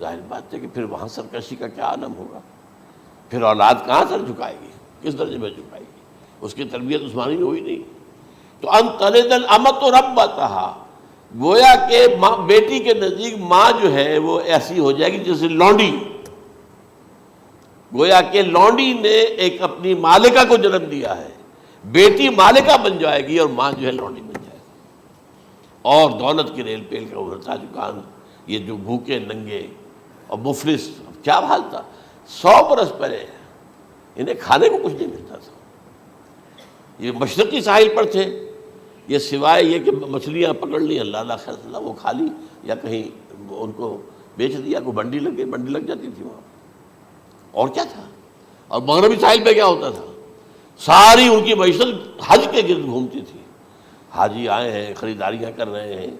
ظاہر بات ہے کہ پھر وہاں سرکشی کا کیا عالم ہوگا. پھر اولاد کہاں سر جھکائے گی، کس درجے میں جھکائے گی، اس کی تربیت عثمانی میں ہوئی نہیں. تو ان تلد الامۃ ربتها، گویا کہ بیٹی کے نزدیک ماں جو ہے وہ ایسی ہو جائے گی جیسے لونڈی گویا کہ لونڈی نے ایک اپنی مالکہ کو جنم دیا ہے، بیٹی مالکہ بن جائے گی اور ماں جو ہے لونڈی بن جائے گی، اور دولت کی ریل پیل کا ابھرتا دکان، یہ جو بھوکے ننگے اور مفلس، کیا حال تھا 100 برس پہلے، انہیں کھانے کو کچھ نہیں ملتا تھا۔ یہ مشرقی ساحل پر تھے، یہ سوائے یہ کہ مچھلیاں پکڑ لی، اللہ خیر اللہ وہ کھا لی، یا کہیں ان کو بیچ دیا، کوئی بنڈی لگ گئی، بنڈی لگ جاتی تھی وہاں، اور کیا تھا۔ اور مغربی ساحل پہ کیا ہوتا تھا، ساری ان کی معیشت حج کے گرد گھومتی تھی، حاجی آئے ہیں، خریداریاں کر رہے ہیں،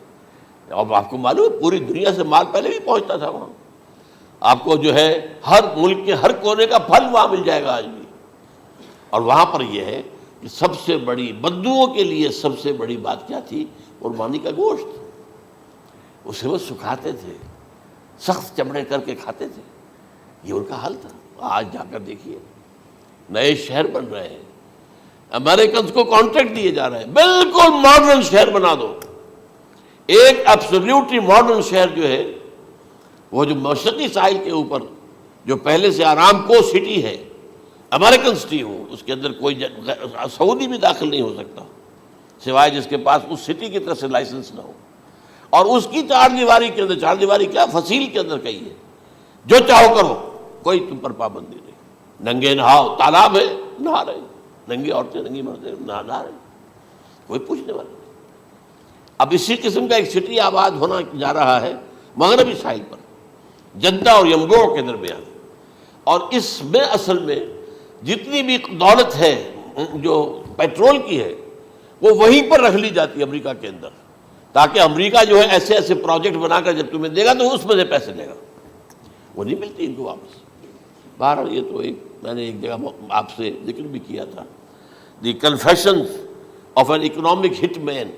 اور آپ کو معلوم ہے پوری دنیا سے مال پہلے بھی پہنچتا تھا وہاں، آپ کو جو ہے ہر ملک کے ہر کونے کا پھل وہاں مل جائے گا آج بھی۔ اور وہاں پر یہ ہے کہ سب سے بڑی بدوؤں کے لیے سب سے بڑی بات کیا تھی، قربانی کا گوشت، اسے وہ سکھاتے تھے، سخت چمڑے کر کے کھاتے تھے، یہ ان کا حل تھا۔ آج جا کر دیکھیے نئے شہر بن رہے ہیں، امریکنز کو کانٹریکٹ دیے جا رہے ہیں، بالکل ماڈرن شہر بنا دو، ایک ایبسلیوٹلی ماڈرن شہر جو ہے وہ جو مشرقی ساحل کے اوپر جو پہلے سے آرام کو سٹی ہے، امریکن سٹی ہو، اس کے اندر کوئی سعودی بھی داخل نہیں ہو سکتا سوائے جس کے پاس اس سٹی کی طرف سے لائسنس نہ ہو، اور اس کی چار دیواری کے اندر، چار دیواری کیا فصیل کے اندر کہی ہے، جو چاہو کرو، کوئی تم پر پابندی نہیں، ننگے نہاؤ، تالاب ہے نہا رہے، ننگی عورتیں ننگی مردیں نہا رہے، کوئی پوچھنے والا نہیں۔ اب اسی قسم کا ایک سٹی آباد ہونا جا رہا ہے مغربی ساحل پر، جدہ اور ینبوع کے درمیان، اور اس میں اصل میں جتنی بھی دولت ہے جو پیٹرول کی ہے وہ وہیں پر رکھ لی جاتی ہے امریکہ کے اندر، تاکہ امریکہ جو ہے ایسے ایسے پروجیکٹ بنا کر جب تمہیں دے گا تو اس میں سے پیسے لے گا، وہ نہیں ملتی ان کو واپس۔ بہرحال یہ تو ایک میں نے ایک جگہ آپ سے ذکر بھی کیا تھا، دی کنفیشنز آف این اکنامک ہٹ مین،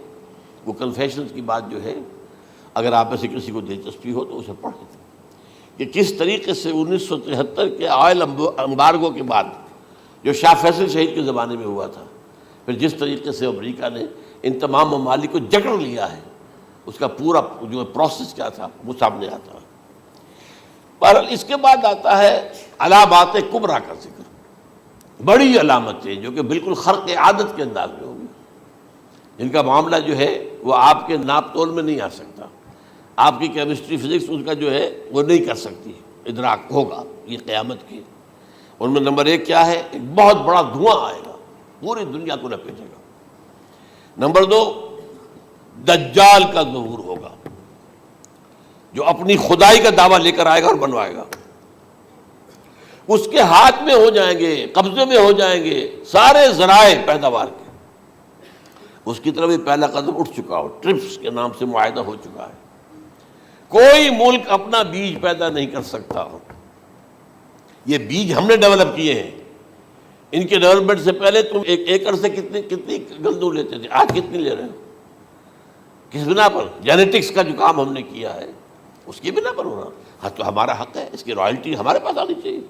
وہ کنفیشنز کی بات جو ہے اگر آپ میں سے کسی کو دلچسپی ہو تو اسے پڑھیں کہ کس طریقے سے 1973 کے آئل امبارگو کے بعد جو شاہ فیصل شہید کے زمانے میں ہوا تھا، پھر جس طریقے سے امریکہ نے ان تمام ممالک کو جکڑ لیا ہے، اس کا پورا جو پروسیس کیا تھا وہ سامنے آتا ہے۔ بہرحال اس کے بعد آتا ہے علامات کبریٰ کا ذکر، بڑی علامتیں جو کہ بالکل خرق عادت کے انداز میں ہوگی، جن کا معاملہ جو ہے وہ آپ کے ناپ تول میں نہیں آ سکتا، آپ کی کیمسٹری فزکس اس کا جو ہے وہ نہیں کر سکتی، ادراک ہوگا یہ قیامت کی۔ ان میں نمبر 1 کیا ہے، ایک بہت بڑا دھواں آئے گا، پوری دنیا کو لپیٹے گا۔ نمبر 2 دجال کا ظہور ہوگا، جو اپنی خدائی کا دعویٰ لے کر آئے گا اور بنوائے گا، اس کے ہاتھ میں ہو جائیں گے، قبضے میں ہو جائیں گے سارے ذرائع پیداوار کے، اس کی طرف بھی پہلا قدم اٹھ چکا ہو، ٹرپس کے نام سے معاہدہ ہو چکا ہے، کوئی ملک اپنا بیج پیدا نہیں کر سکتا، یہ بیج ہم نے ڈیولپ کیے ہیں، ان کے ڈیولپمنٹ سے پہلے تم ایک ایکڑ سے کتنی گندم لیتے تھے، آج کتنی لے رہے ہو، کس بنا پر؟ جینیٹکس کا جو کام ہم نے کیا ہے اس کی بنا پر ہو رہا، ہاں تو ہمارا حق ہے، اس کی رائلٹی ہمارے پاس آنی چاہیے،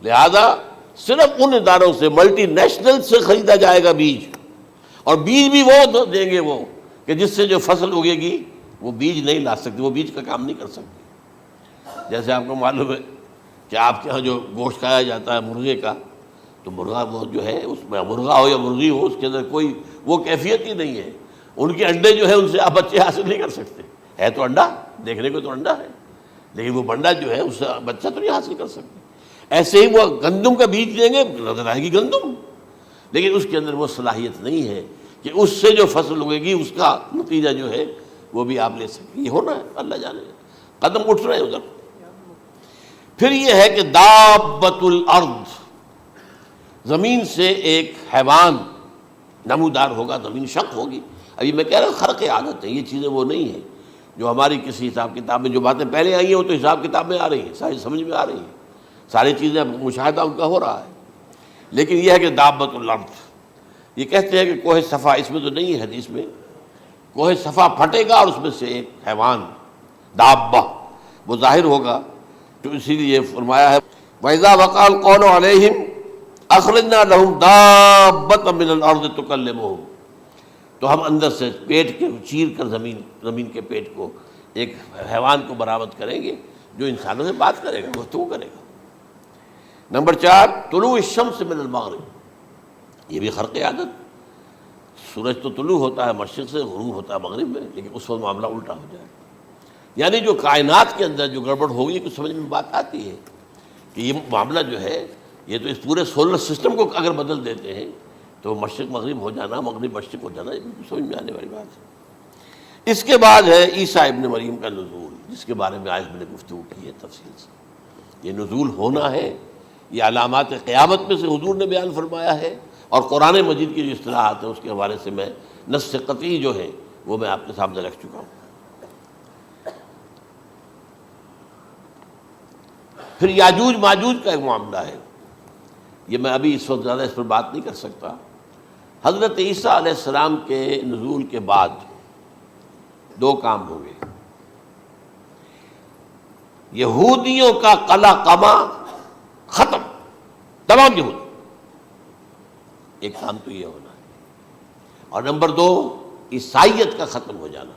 لہذا صرف ان اداروں سے ملٹی نیشنل سے خریدا جائے گا بیج، اور بیج بھی وہ دیں گے وہ کہ جس سے جو فصل اگے گی وہ بیج نہیں لا سکتی، وہ بیج کا کام نہیں کر سکتی۔ جیسے آپ کو معلوم ہے کہ آپ کے ہاں جو گوشت کھایا جاتا ہے مرغے کا، تو مرغا وہ جو ہے اس میں مرغا ہو یا مرغی ہو، اس کے اندر کوئی وہ کیفیت ہی نہیں ہے، ان کے انڈے جو ہے ان سے آپ بچے حاصل نہیں کر سکتے، ہے تو انڈا، دیکھنے کو تو انڈا ہے لیکن وہ بنڈا جو ہے اس سے بچہ تو نہیں حاصل کر سکتے۔ ایسے ہی وہ گندم کا بیج دیں گے، نظر آئے گی گندم، لیکن اس کے اندر وہ صلاحیت نہیں ہے کہ اس سے جو فصل اگے گی اس کا نتیجہ جو ہے وہ بھی آپ لے سکیں، یہ ہونا ہے، اللہ جانے، قدم اٹھ رہے ہیں ادھر۔ پھر یہ ہے کہ دابۃ الارض، زمین سے ایک حیوان نمودار ہوگا، زمین شق ہوگی۔ ابھی میں کہہ رہا ہوں خرق عادت ہے، یہ چیزیں وہ نہیں ہیں جو ہماری کسی حساب کتاب میں جو باتیں پہلے آئی ہیں وہ تو حساب کتاب میں آ رہی ہیں، ساری سمجھ میں آ رہی ہیں، ساری چیزیں مشاہدہ ان کا ہو رہا ہے، لیکن یہ ہے کہ دابۃ الارض، یہ کہتے ہیں کہ کوہ صفا، اس میں تو نہیں ہے حدیث میں، کوہ صفا پھٹے گا اور اس میں سے ایک حیوان دابہ وہ ظاہر ہوگا، تو اسی لیے فرمایا ہے وَإِذَا وَقَعَ الْقَوْلُ عَلَيْهِمْ أَخْرَجْنَا لَهُمْ دَابَّةً مِّنَ الْأَرْضِ تُكَلِّمُهُمْ، تو ہم اندر سے پیٹ کے چیر کر زمین کے پیٹ کو ایک حیوان کو برآمد کریں گے جو انسانوں سے بات کرے گا، گفتگو کرے گا۔ نمبر 4 طلوع الشمس من المغرب، یہ بھی خرق عادت، سورج تو طلوع ہوتا ہے مشرق سے، غروب ہوتا ہے مغرب میں، لیکن اس وقت معاملہ الٹا ہو جائے، یعنی جو کائنات کے اندر جو گڑبڑ ہوگی کچھ سمجھ میں بات آتی ہے کہ یہ معاملہ جو ہے یہ تو اس پورے سولر سسٹم کو اگر بدل دیتے ہیں تو مشرق مغرب ہو جانا، مغرب مشرق ہو جانا، یہ سمجھ میں آنے والی بات ہے۔ اس کے بعد ہے عیسیٰ ابن مریم کا نزول، جس کے بارے میں آج میں نے گفتگو کی ہے تفصیل سے۔ یہ نزول ہونا ہے، یہ علامات قیامت میں سے حضور نے بیان فرمایا ہے، اور قرآن مجید کی جو اصطلاحات ہیں اس کے حوالے سے میں نص قطعی جو ہے وہ میں آپ کے سامنے رکھ چکا ہوں۔ پھر یاجوج ماجوج کا ایک معاملہ ہے، یہ میں ابھی اس وقت زیادہ اس پر بات نہیں کر سکتا۔ حضرت عیسیٰ علیہ السلام کے نزول کے بعد 2 کام ہوں گے، یہودیوں کا قلع قمع ختم، تمام یہود، ایک کام تو یہ ہونا ہے، اور نمبر 2 عیسائیت کا ختم ہو جانا،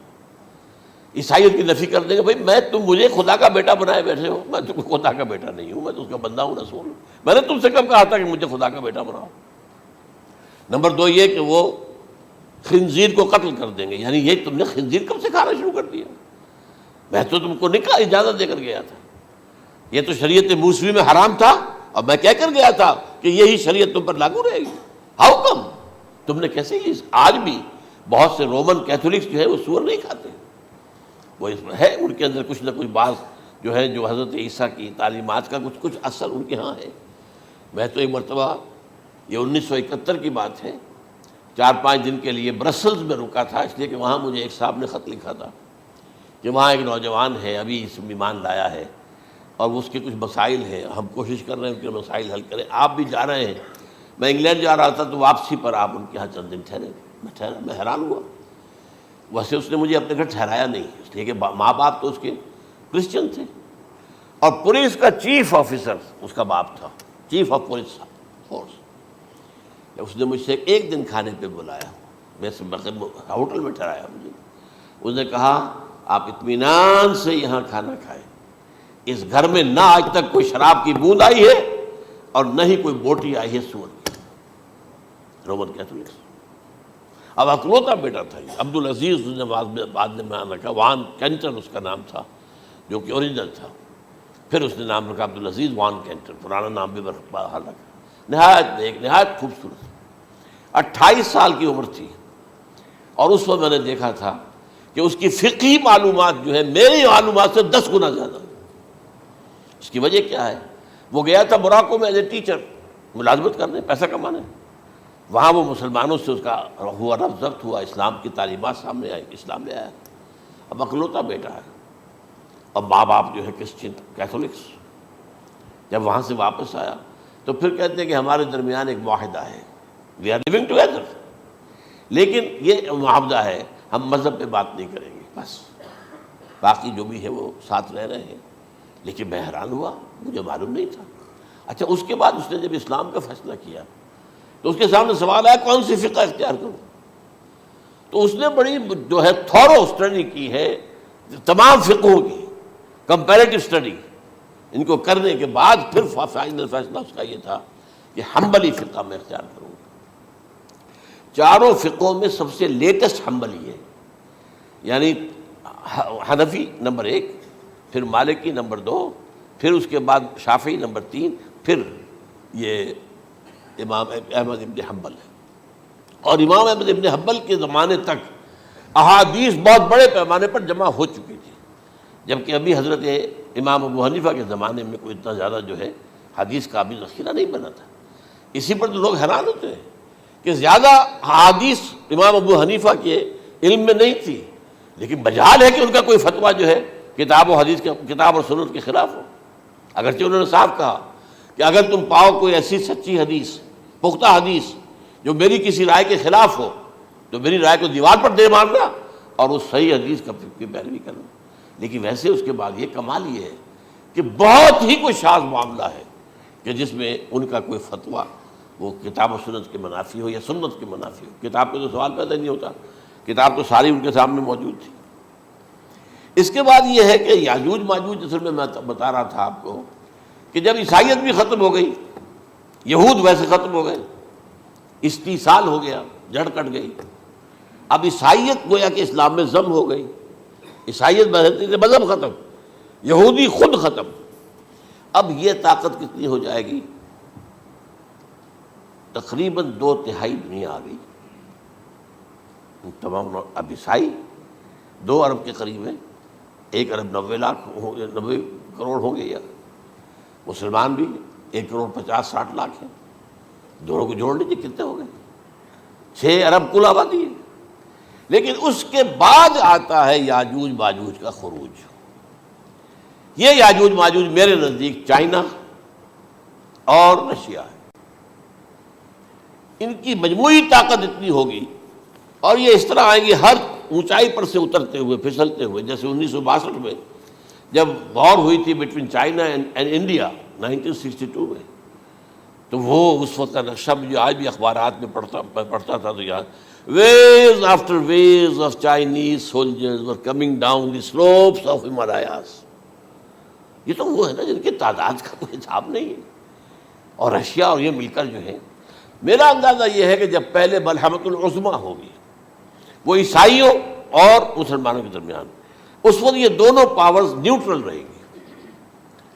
عیسائیت کی نفی کر دیں گے، بھائی تم مجھے خدا کا بیٹا بنائے بیٹھے ہو، میں تم خدا کا بیٹا نہیں ہوں، میں تو اس کا بندہ ہوں، رسول ہوں، میں نے تم سے کب کہا تھا کہ مجھے خدا کا بیٹا بناؤ۔ نمبر 2 یہ کہ وہ خنزیر کو قتل کر دیں گے، یعنی یہ تم نے خنزیر کب سے کھانا شروع کر دیا، میں تو تم کو نکاح اجازت دے کر گیا تھا، یہ تو شریعت موسوی میں حرام تھا، اور میں کہہ کر گیا تھا کہ یہی شریعت تم پر لاگو رہے گی، ہاؤ کم تم نے کیسے یہ؟ آج بھی بہت سے رومن کیتھولکس جو ہے وہ سور نہیں کھاتے، وہ اس میں ہے ان کے اندر کچھ نہ کچھ بات جو ہے جو حضرت عیسیٰ کی تعلیمات کا کچھ اثر ان کے ہاں ہے۔ میں تو ایک مرتبہ، یہ 1971 کی بات ہے، 4-5 دن کے لیے برسلز میں رکا تھا، اس لیے کہ وہاں مجھے ایک صاحب نے خط لکھا تھا کہ وہاں ایک نوجوان ہے، ابھی اس ایمان لایا ہے، اور اس کے کچھ مسائل ہیں، ہم کوشش کر رہے ہیں ان کے مسائل حل کریں، آپ بھی جا رہے ہیں۔ میں انگلینڈ جا رہا تھا تو واپسی پر آپ ان کے یہاں چند دن ٹھہرے، میں حیران ہوا، ویسے اس نے مجھے اپنے گھر ٹھہرایا نہیں، اس لیے کہ ماں باپ تو اس کے کرسچن تھے، اور پولیس کا چیف آفیسر اس کا باپ تھا، چیف آف پولیس فورس۔ اس نے مجھ سے 1 دن کھانے پہ بلایا، میں سے ہوٹل میں ٹھہرایا مجھے، اس نے کہا آپ اطمینان سے یہاں کھانا کھائیں، اس گھر میں نہ آج تک کوئی شراب کی بوند آئی ہے اور نہ ہی کوئی بوٹی آئی ہے سور کی۔ رومن کیتھولکس، اب اکلوتا بیٹا تھا یہ، عبدالعزیز اس نے بعد میں نام رکھا، وان کینٹر اس کا نام تھا جو کہ اوریجنل تھا، پھر اس نے نام رکھا عبدالعزیز وان کینٹر، پرانا نام بھی بہرحال رکھا، نہایت خوبصورت، 28 سال کی عمر تھی، اور اس وقت میں نے دیکھا تھا کہ اس کی فقہی معلومات جو ہے میری معلومات سے 10 گنا زیادہ۔ اس کی وجہ کیا ہے؟ وہ گیا تھا موراکو میں ایز اے ٹیچر ملازمت کرنے، پیسہ کمانے، وہاں وہ مسلمانوں سے اس کا ہوا ربط ضبط ہوا، اسلام کی تعلیمات سامنے آئی، اسلام لے آیا، اب اکلوتا بیٹا ہے، اب ماں باپ جو ہے کرسچن کیتھولکس۔ جب وہاں سے واپس آیا تو پھر کہتے ہیں کہ ہمارے درمیان ایک معاہدہ ہے، وی آر لیونگ ٹوگیدر، لیکن یہ معاہدہ ہے ہم مذہب پہ بات نہیں کریں گے، بس باقی جو بھی ہے وہ ساتھ رہ رہے ہیں۔ لیکن میں حیران ہوا، مجھے معلوم نہیں تھا۔ اچھا، اس کے بعد اس نے جب اسلام کا فیصلہ کیا تو اس کے سامنے سوال آیا کون سی فقہ اختیار کروں، تو اس نے بڑی جو ہے تھورو اسٹڈی کی ہے تمام فقہوں کی، کمپیریٹو اسٹڈی، ان کو کرنے کے بعد پھر فائنل فیصلہ اس کا یہ تھا کہ حنبلی فقہ میں اختیار کروں گا۔ 4 فقہوں میں سب سے لیٹسٹ حنبلی ہے، یعنی حنفی نمبر 1، پھر مالکی نمبر 2، پھر اس کے بعد شافعی نمبر 3، پھر یہ امام احمد ابن حنبل ہے۔ اور امام احمد ابن حنبل کے زمانے تک احادیث بہت بڑے پیمانے پر جمع ہو چکی تھی، جبکہ ابھی حضرت امام ابو حنیفہ کے زمانے میں کوئی اتنا زیادہ جو ہے حدیث کا بھی ذخیرہ نہیں بنا تھا۔ اسی پر تو لوگ حیران ہوتے ہیں کہ زیادہ حدیث امام ابو حنیفہ کے علم میں نہیں تھی، لیکن مجال ہے کہ ان کا کوئی فتویٰ جو ہے کتاب و حدیث کے، کتاب اور سنت کے خلاف ہو، اگرچہ انہوں نے صاف کہا کہ اگر تم پاؤ کوئی ایسی سچی حدیث، پختہ حدیث جو میری کسی رائے کے خلاف ہو تو میری رائے کو دیوار پر دے مارنا اور اس صحیح حدیث کی پیروی کرنا۔ لیکن ویسے اس کے بعد یہ کمال یہ ہے کہ بہت ہی کوئی شاذ معاملہ ہے کہ جس میں ان کا کوئی فتویٰ وہ کتاب و سنت کے منافی ہو یا سنت کے منافی ہو۔ کتاب پہ تو سوال پیدا نہیں ہوتا، کتاب تو ساری ان کے سامنے موجود تھی۔ اس کے بعد یہ ہے کہ یاجوج ماجوج، اصل میں بتا رہا تھا آپ کو کہ جب عیسائیت بھی ختم ہو گئی، یہود ویسے ختم ہو گئے، استیصال ہو گیا، جڑ کٹ گئی، اب عیسائیت گویا کہ اسلام میں ضم ہو گئی، عیسائیت مذہب ختم، یہودی خود ختم، اب یہ طاقت کتنی ہو جائے گی؟ تقریباً 2/3 دنیا آ گئی، تمام اب عیسائی 2 ارب کے قریب ہیں، 1 ارب 90 کروڑ ہوں گے، یا مسلمان بھی 1 کروڑ 50-60 لاکھ ہیں، دونوں کو جوڑ لیجیے کتنے ہو گئے؟ 6 ارب کل آبادی ہے۔ لیکن اس کے بعد آتا ہے یاجوج ماجوج کا خروج۔ یہ یاجوج ماجوج میرے نزدیک چائنا اور رشیا ہے، ان کی مجموعی طاقت اتنی ہوگی، اور یہ اس طرح آئیں گے ہر اونچائی پر سے اترتے ہوئے، پھسلتے ہوئے، جیسے 1962 میں جب وار ہوئی تھی بٹوین چائنا اینڈ انڈیا 1962 میں، تو وہ اس وقت کا نقشہ مجھے آج بھی اخبارات میں پڑھتا تھا تو یاد، waves after waves of Chinese soldiers were coming down the slopes of Himalayas۔ یہ تو وہ ہے نا جن کی تعداد کا کوئی حساب نہیں ہے، اور رشیا اور یہ مل کر جو ہے، میرا اندازہ یہ ہے کہ جب پہلے ملحمۃ العظمیٰ ہوگی وہ عیسائیوں اور مسلمانوں کے درمیان، اس وقت یہ دونوں پاورز نیوٹرل رہیں گی،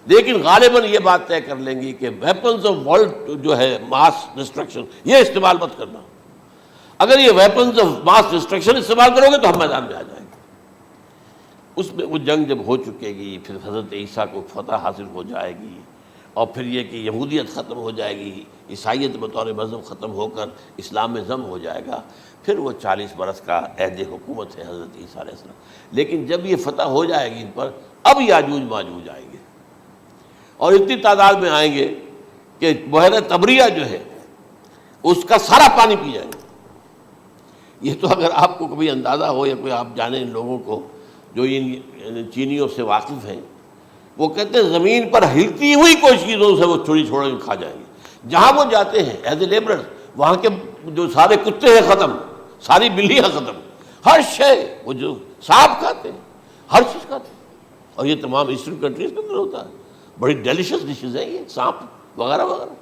لیکن غالباً یہ بات طے کر لیں گی کہ ویپنز آف ورلڈ جو ہے ماس ڈسٹرکشن، یہ استعمال مت کرنا، اگر یہ ویپنز آف ماس ڈسٹرکشن استعمال کرو گے تو ہم میدان میں آ جائیں گے۔ اس میں وہ جنگ جب ہو چکے گی، پھر حضرت عیسیٰ کو فتح حاصل ہو جائے گی، اور پھر یہ کہ یہودیت ختم ہو جائے گی، عیسائیت بطور مذہب ختم ہو کر اسلام میں ضم ہو جائے گا، پھر وہ 40 برس کا عہد حکومت ہے حضرت عیسیٰ علیہ السلام۔ لیکن جب یہ فتح ہو جائے گی ان پر، اب یاجوج ماجوج آئیں گے، اور اتنی تعداد میں آئیں گے کہ بحیرہ طبریہ جو ہے اس کا سارا پانی پی جائیں گے۔ یہ تو اگر آپ کو کبھی اندازہ ہو، یا کوئی آپ جانیں ان لوگوں کو جو ان چینیوں سے واقف ہیں، وہ کہتے ہیں زمین پر ہلتی ہوئی کوئی چیزوں سے وہ چھوڑ کے کھا جائیں گے، جہاں وہ جاتے ہیں ایز اے لیبرر، وہاں کے جو سارے کتے ہیں ختم، ساری بلیاں ختم، ہر شے، وہ جو سانپ کھاتے ہیں، ہر چیز کھاتے ہیں، اور یہ تمام ایسٹرن کنٹریز کے اندر ہوتا ہے، بڑی ڈیلیشس ڈشز ہیں یہ سانپ وغیرہ وغیرہ،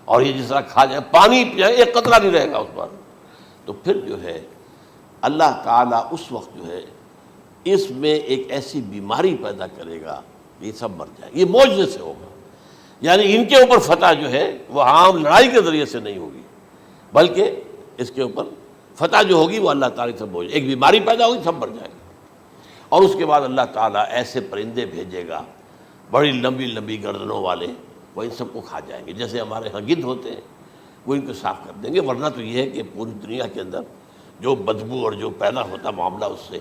اور یہ جس طرح کھا جائے، پانی پیا ایک قطرہ نہیں رہے گا اس پر۔ تو پھر جو ہے اللہ تعالیٰ اس وقت جو ہے اس میں ایک ایسی بیماری پیدا کرے گا، یہ سب مر جائے، یہ معجزے سے ہوگا، یعنی ان کے اوپر فتح جو ہے وہ عام لڑائی کے ذریعے سے نہیں ہوگی، بلکہ اس کے اوپر فتح جو ہوگی وہ اللہ تعالیٰ سے بوجھ، ایک بیماری پیدا ہوگی، سب مر جائے گا، اور اس کے بعد اللہ تعالیٰ ایسے پرندے بھیجے گا بڑی لمبی لمبی گردنوں والے، وہ ان سب کو کھا جائیں گے، جیسے ہمارے ہاں گدھ ہوتے ہیں، وہ ان کو صاف کر دیں گے، ورنہ تو یہ ہے کہ پوری دنیا کے اندر جو بدبو اور جو پیدا ہوتا معاملہ اس سے،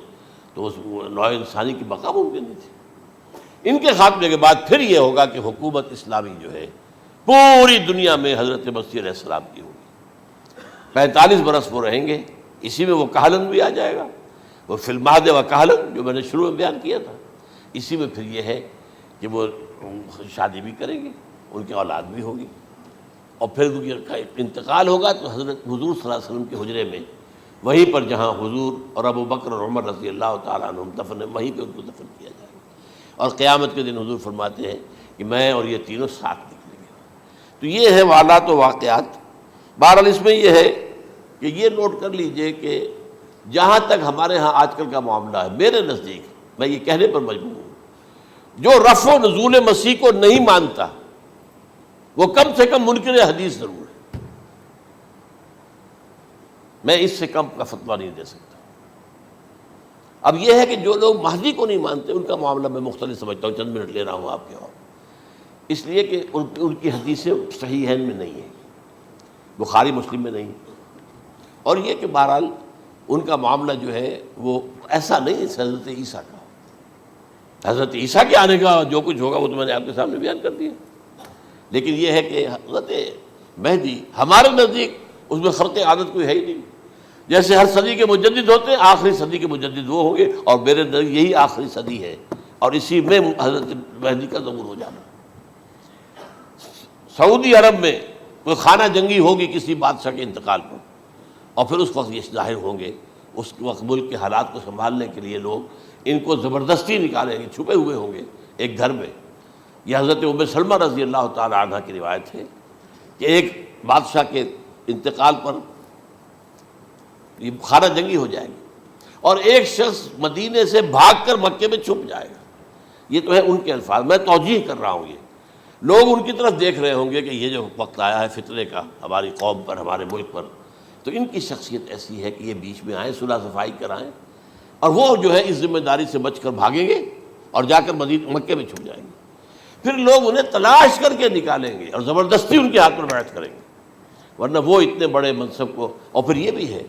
تو اس نوع انسانی کی بقا ممکن نہیں تھی۔ ان کے خاتمے کے بعد پھر یہ ہوگا کہ حکومت اسلامی جو ہے پوری دنیا میں حضرت مسیح علیہ السلام کی ہوگی، 45 برس وہ رہیں گے، اسی میں وہ کہلن بھی آ جائے گا، وہ فی المہد و کہلن جو میں نے شروع میں بیان کیا تھا، اسی میں پھر یہ ہے کہ وہ شادی بھی کریں گے، ان کی اولاد بھی ہوگی، اور پھر ان کا انتقال ہوگا تو حضرت حضور صلی اللہ علیہ وسلم کے حجرے میں، وہیں پر جہاں حضور اور ابو بکر اور عمر رضی اللہ تعالیٰ عنہم دفن ہیں، وہیں پہ ان کو دفن کیا جائے گا، اور قیامت کے دن حضور فرماتے ہیں کہ میں اور یہ تینوں ساتھ نکلیں گے۔ تو یہ ہے حالات و واقعات۔ بہرحال اس میں یہ ہے کہ یہ نوٹ کر لیجئے کہ جہاں تک ہمارے ہاں آج کل کا معاملہ ہے، میرے نزدیک میں یہ کہنے پر مجبور ہوں، جو رفع و نزول مسیح کو نہیں مانتا وہ کم سے کم منکر حدیث ضرور ہے، میں اس سے کم کا فتویٰ نہیں دے سکتا۔ اب یہ ہے کہ جو لوگ مہدی کو نہیں مانتے ان کا معاملہ میں مختلف سمجھتا ہوں، چند منٹ لے رہا ہوں آپ کے، اور اس لیے کہ ان کی حدیثیں صحیحین میں نہیں ہیں، بخاری مسلم میں نہیں، اور یہ کہ بہرحال ان کا معاملہ جو ہے وہ ایسا نہیں ہے حضرت عیسیٰ کا، حضرت عیسیٰ کے آنے کا جو کچھ ہوگا وہ تو میں نے آپ کے سامنے بیان کر دیا، لیکن یہ ہے کہ حضرت مہدی ہمارے نزدیک اس میں خرق عادت کوئی ہے ہی نہیں، جیسے ہر صدی کے مجدد ہوتے ہیں، آخری صدی کے مجدد وہ ہوں گے، اور میرے نزدیک یہی آخری صدی ہے، اور اسی میں حضرت مہدی کا ظہور ہو جانا۔ سعودی عرب میں کوئی خانہ جنگی ہوگی کسی بادشاہ کے انتقال پر، اور پھر اس وقت یہ ظاہر ہوں گے، اس وقت ملک کے حالات کو سنبھالنے کے لیے لوگ ان کو زبردستی نکالیں گے، چھپے ہوئے ہوں گے ایک گھر میں، یہ حضرت ام سلمہ رضی اللہ تعالی عنہ کی روایت ہے کہ ایک بادشاہ کے انتقال پر یہ بخارا جنگی ہو جائے گی اور ایک شخص مدینے سے بھاگ کر مکے میں چھپ جائے گا. یہ تو ہے ان کے الفاظ، میں توجیہ کر رہا ہوں. یہ لوگ ان کی طرف دیکھ رہے ہوں گے کہ یہ جو وقت آیا ہے فتنے کا ہماری قوم پر، ہمارے ملک پر، تو ان کی شخصیت ایسی ہے کہ یہ بیچ میں آئیں، صلح صفائی کرائیں، اور وہ جو ہے اس ذمہ داری سے بچ کر بھاگیں گے اور جا کر مکے میں چھپ جائیں گے. پھر لوگ انہیں تلاش کر کے نکالیں گے اور زبردستی ان کے ہاتھ پر بیعت کریں گے، ورنہ وہ اتنے بڑے منصب کو. اور پھر یہ بھی ہے،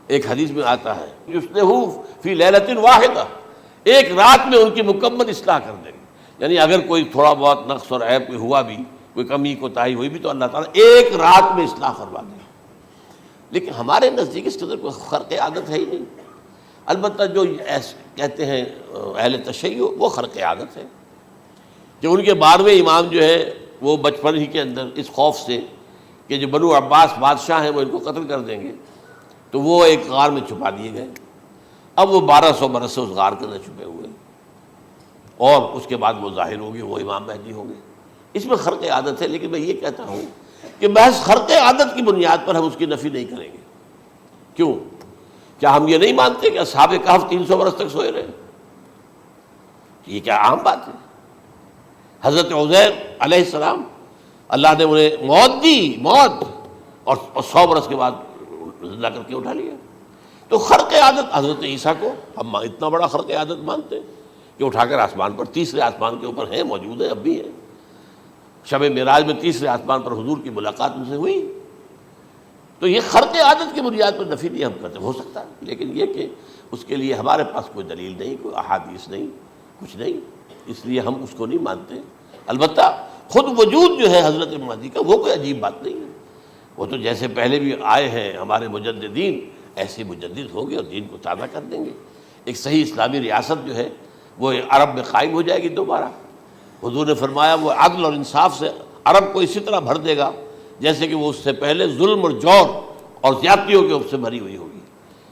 ایک حدیث میں آتا ہے یصلحُ فی لیلۃ واحدہ، ایک رات میں ان کی مکمل اصلاح کر دیں گے. یعنی اگر کوئی تھوڑا بہت نقص اور عیب کوئی ہوا بھی، کوئی کمی کوتاہی ہوئی بھی، تو اللہ تعالیٰ ایک رات میں اصلاح کروا دیں. لیکن ہمارے نزدیک اس قدر کوئی خرق عادت ہے ہی نہیں. البتہ جو کہتے ہیں اہل تشیع، وہ خرق عادت ہے کہ ان کے 12ویں امام جو ہے وہ بچپن ہی کے اندر اس خوف سے کہ جو بنو عباس بادشاہ ہیں وہ ان کو قتل کر دیں گے، تو وہ ایک غار میں چھپا دیے گئے. اب وہ 1200 برس سے اس غار کے اندر چھپے ہوئے، اور اس کے بعد وہ ظاہر ہوں گے، وہ امام مہدی ہوں گے. اس میں خرق عادت ہے. لیکن میں یہ کہتا ہوں کہ محض خرق عادت کی بنیاد پر ہم اس کی نفی نہیں کریں گے. کیوں؟ کیا ہم یہ نہیں مانتے کہ اصحاب کہف 300 برس تک سوئے رہے؟ یہ کیا عام بات ہے؟ حضرت عزیر علیہ السلام، اللہ نے انہیں موت دی، موت، اور 100 برس کے بعد زندہ کر کے اٹھا لیا. تو خرق عادت حضرت عیسیٰ کو ہم اتنا بڑا خرق عادت مانتے ہیں کہ اٹھا کر آسمان پر، تیسرے آسمان کے اوپر ہیں، موجود ہیں، اب بھی ہیں. شب معراج میں تیسرے آسمان پر حضور کی ملاقات ان سے ہوئی. تو یہ خرق عادت کی بنیاد پر نفی نہیں ہم کرتے. ہو سکتا ہے، لیکن یہ کہ اس کے لیے ہمارے پاس کوئی دلیل نہیں، کوئی احادیث نہیں، کچھ نہیں، اس لیے ہم اس کو نہیں مانتے. البتہ خود وجود جو ہے حضرت مہدی کا، وہ کوئی عجیب بات نہیں ہے. وہ تو جیسے پہلے بھی آئے ہیں ہمارے مجددین، ایسے مجدد ہوں گے اور دین کو تازہ کر دیں گے. ایک صحیح اسلامی ریاست جو ہے وہ عرب میں قائم ہو جائے گی دوبارہ. حضور نے فرمایا وہ عدل اور انصاف سے عرب کو اسی طرح بھر دے گا جیسے کہ وہ اس سے پہلے ظلم اور جور اور زیادتیوں کے سے بھری ہوئی ہوگی.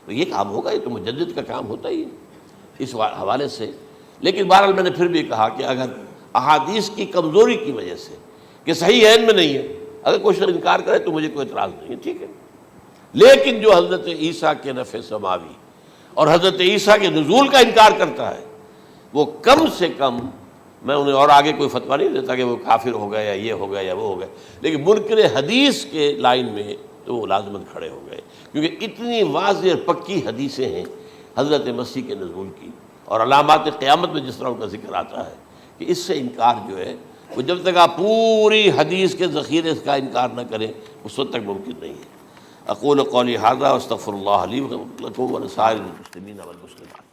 تو یہ کام ہوگا، یہ تو مجدد کا کام ہوتا ہی ہے اس حوالے سے. لیکن بہرحال میں نے پھر بھی کہا کہ اگر احادیث کی کمزوری کی وجہ سے کہ صحیح عین میں نہیں ہے، اگر کوئی شخص انکار کرے تو مجھے کوئی اعتراض نہیں ہے، ٹھیک ہے. لیکن جو حضرت عیسیٰ کے نفع سماوی اور حضرت عیسیٰ کے نزول کا انکار کرتا ہے، وہ کم سے کم، میں انہیں اور آگے کوئی فتویٰ نہیں دیتا کہ وہ کافر ہو گئے یا یہ ہو گئے یا وہ ہو گئے، لیکن منکر حدیث کے لائن میں تو وہ لازماً کھڑے ہو گئے، کیونکہ اتنی واضح اور پکی حدیثیں ہیں حضرت مسیح کے نزول کی، اور علامات قیامت میں جس طرح ان کا ذکر آتا ہے کہ اس سے انکار جو ہے وہ جب تک آپ پوری حدیث کے ذخیرے کا انکار نہ کریں اس وقت تک ممکن نہیں ہے. اقول قولی ھذا واستغفر اللہ لی ولکم ولسائر المسلمین والمسلمات.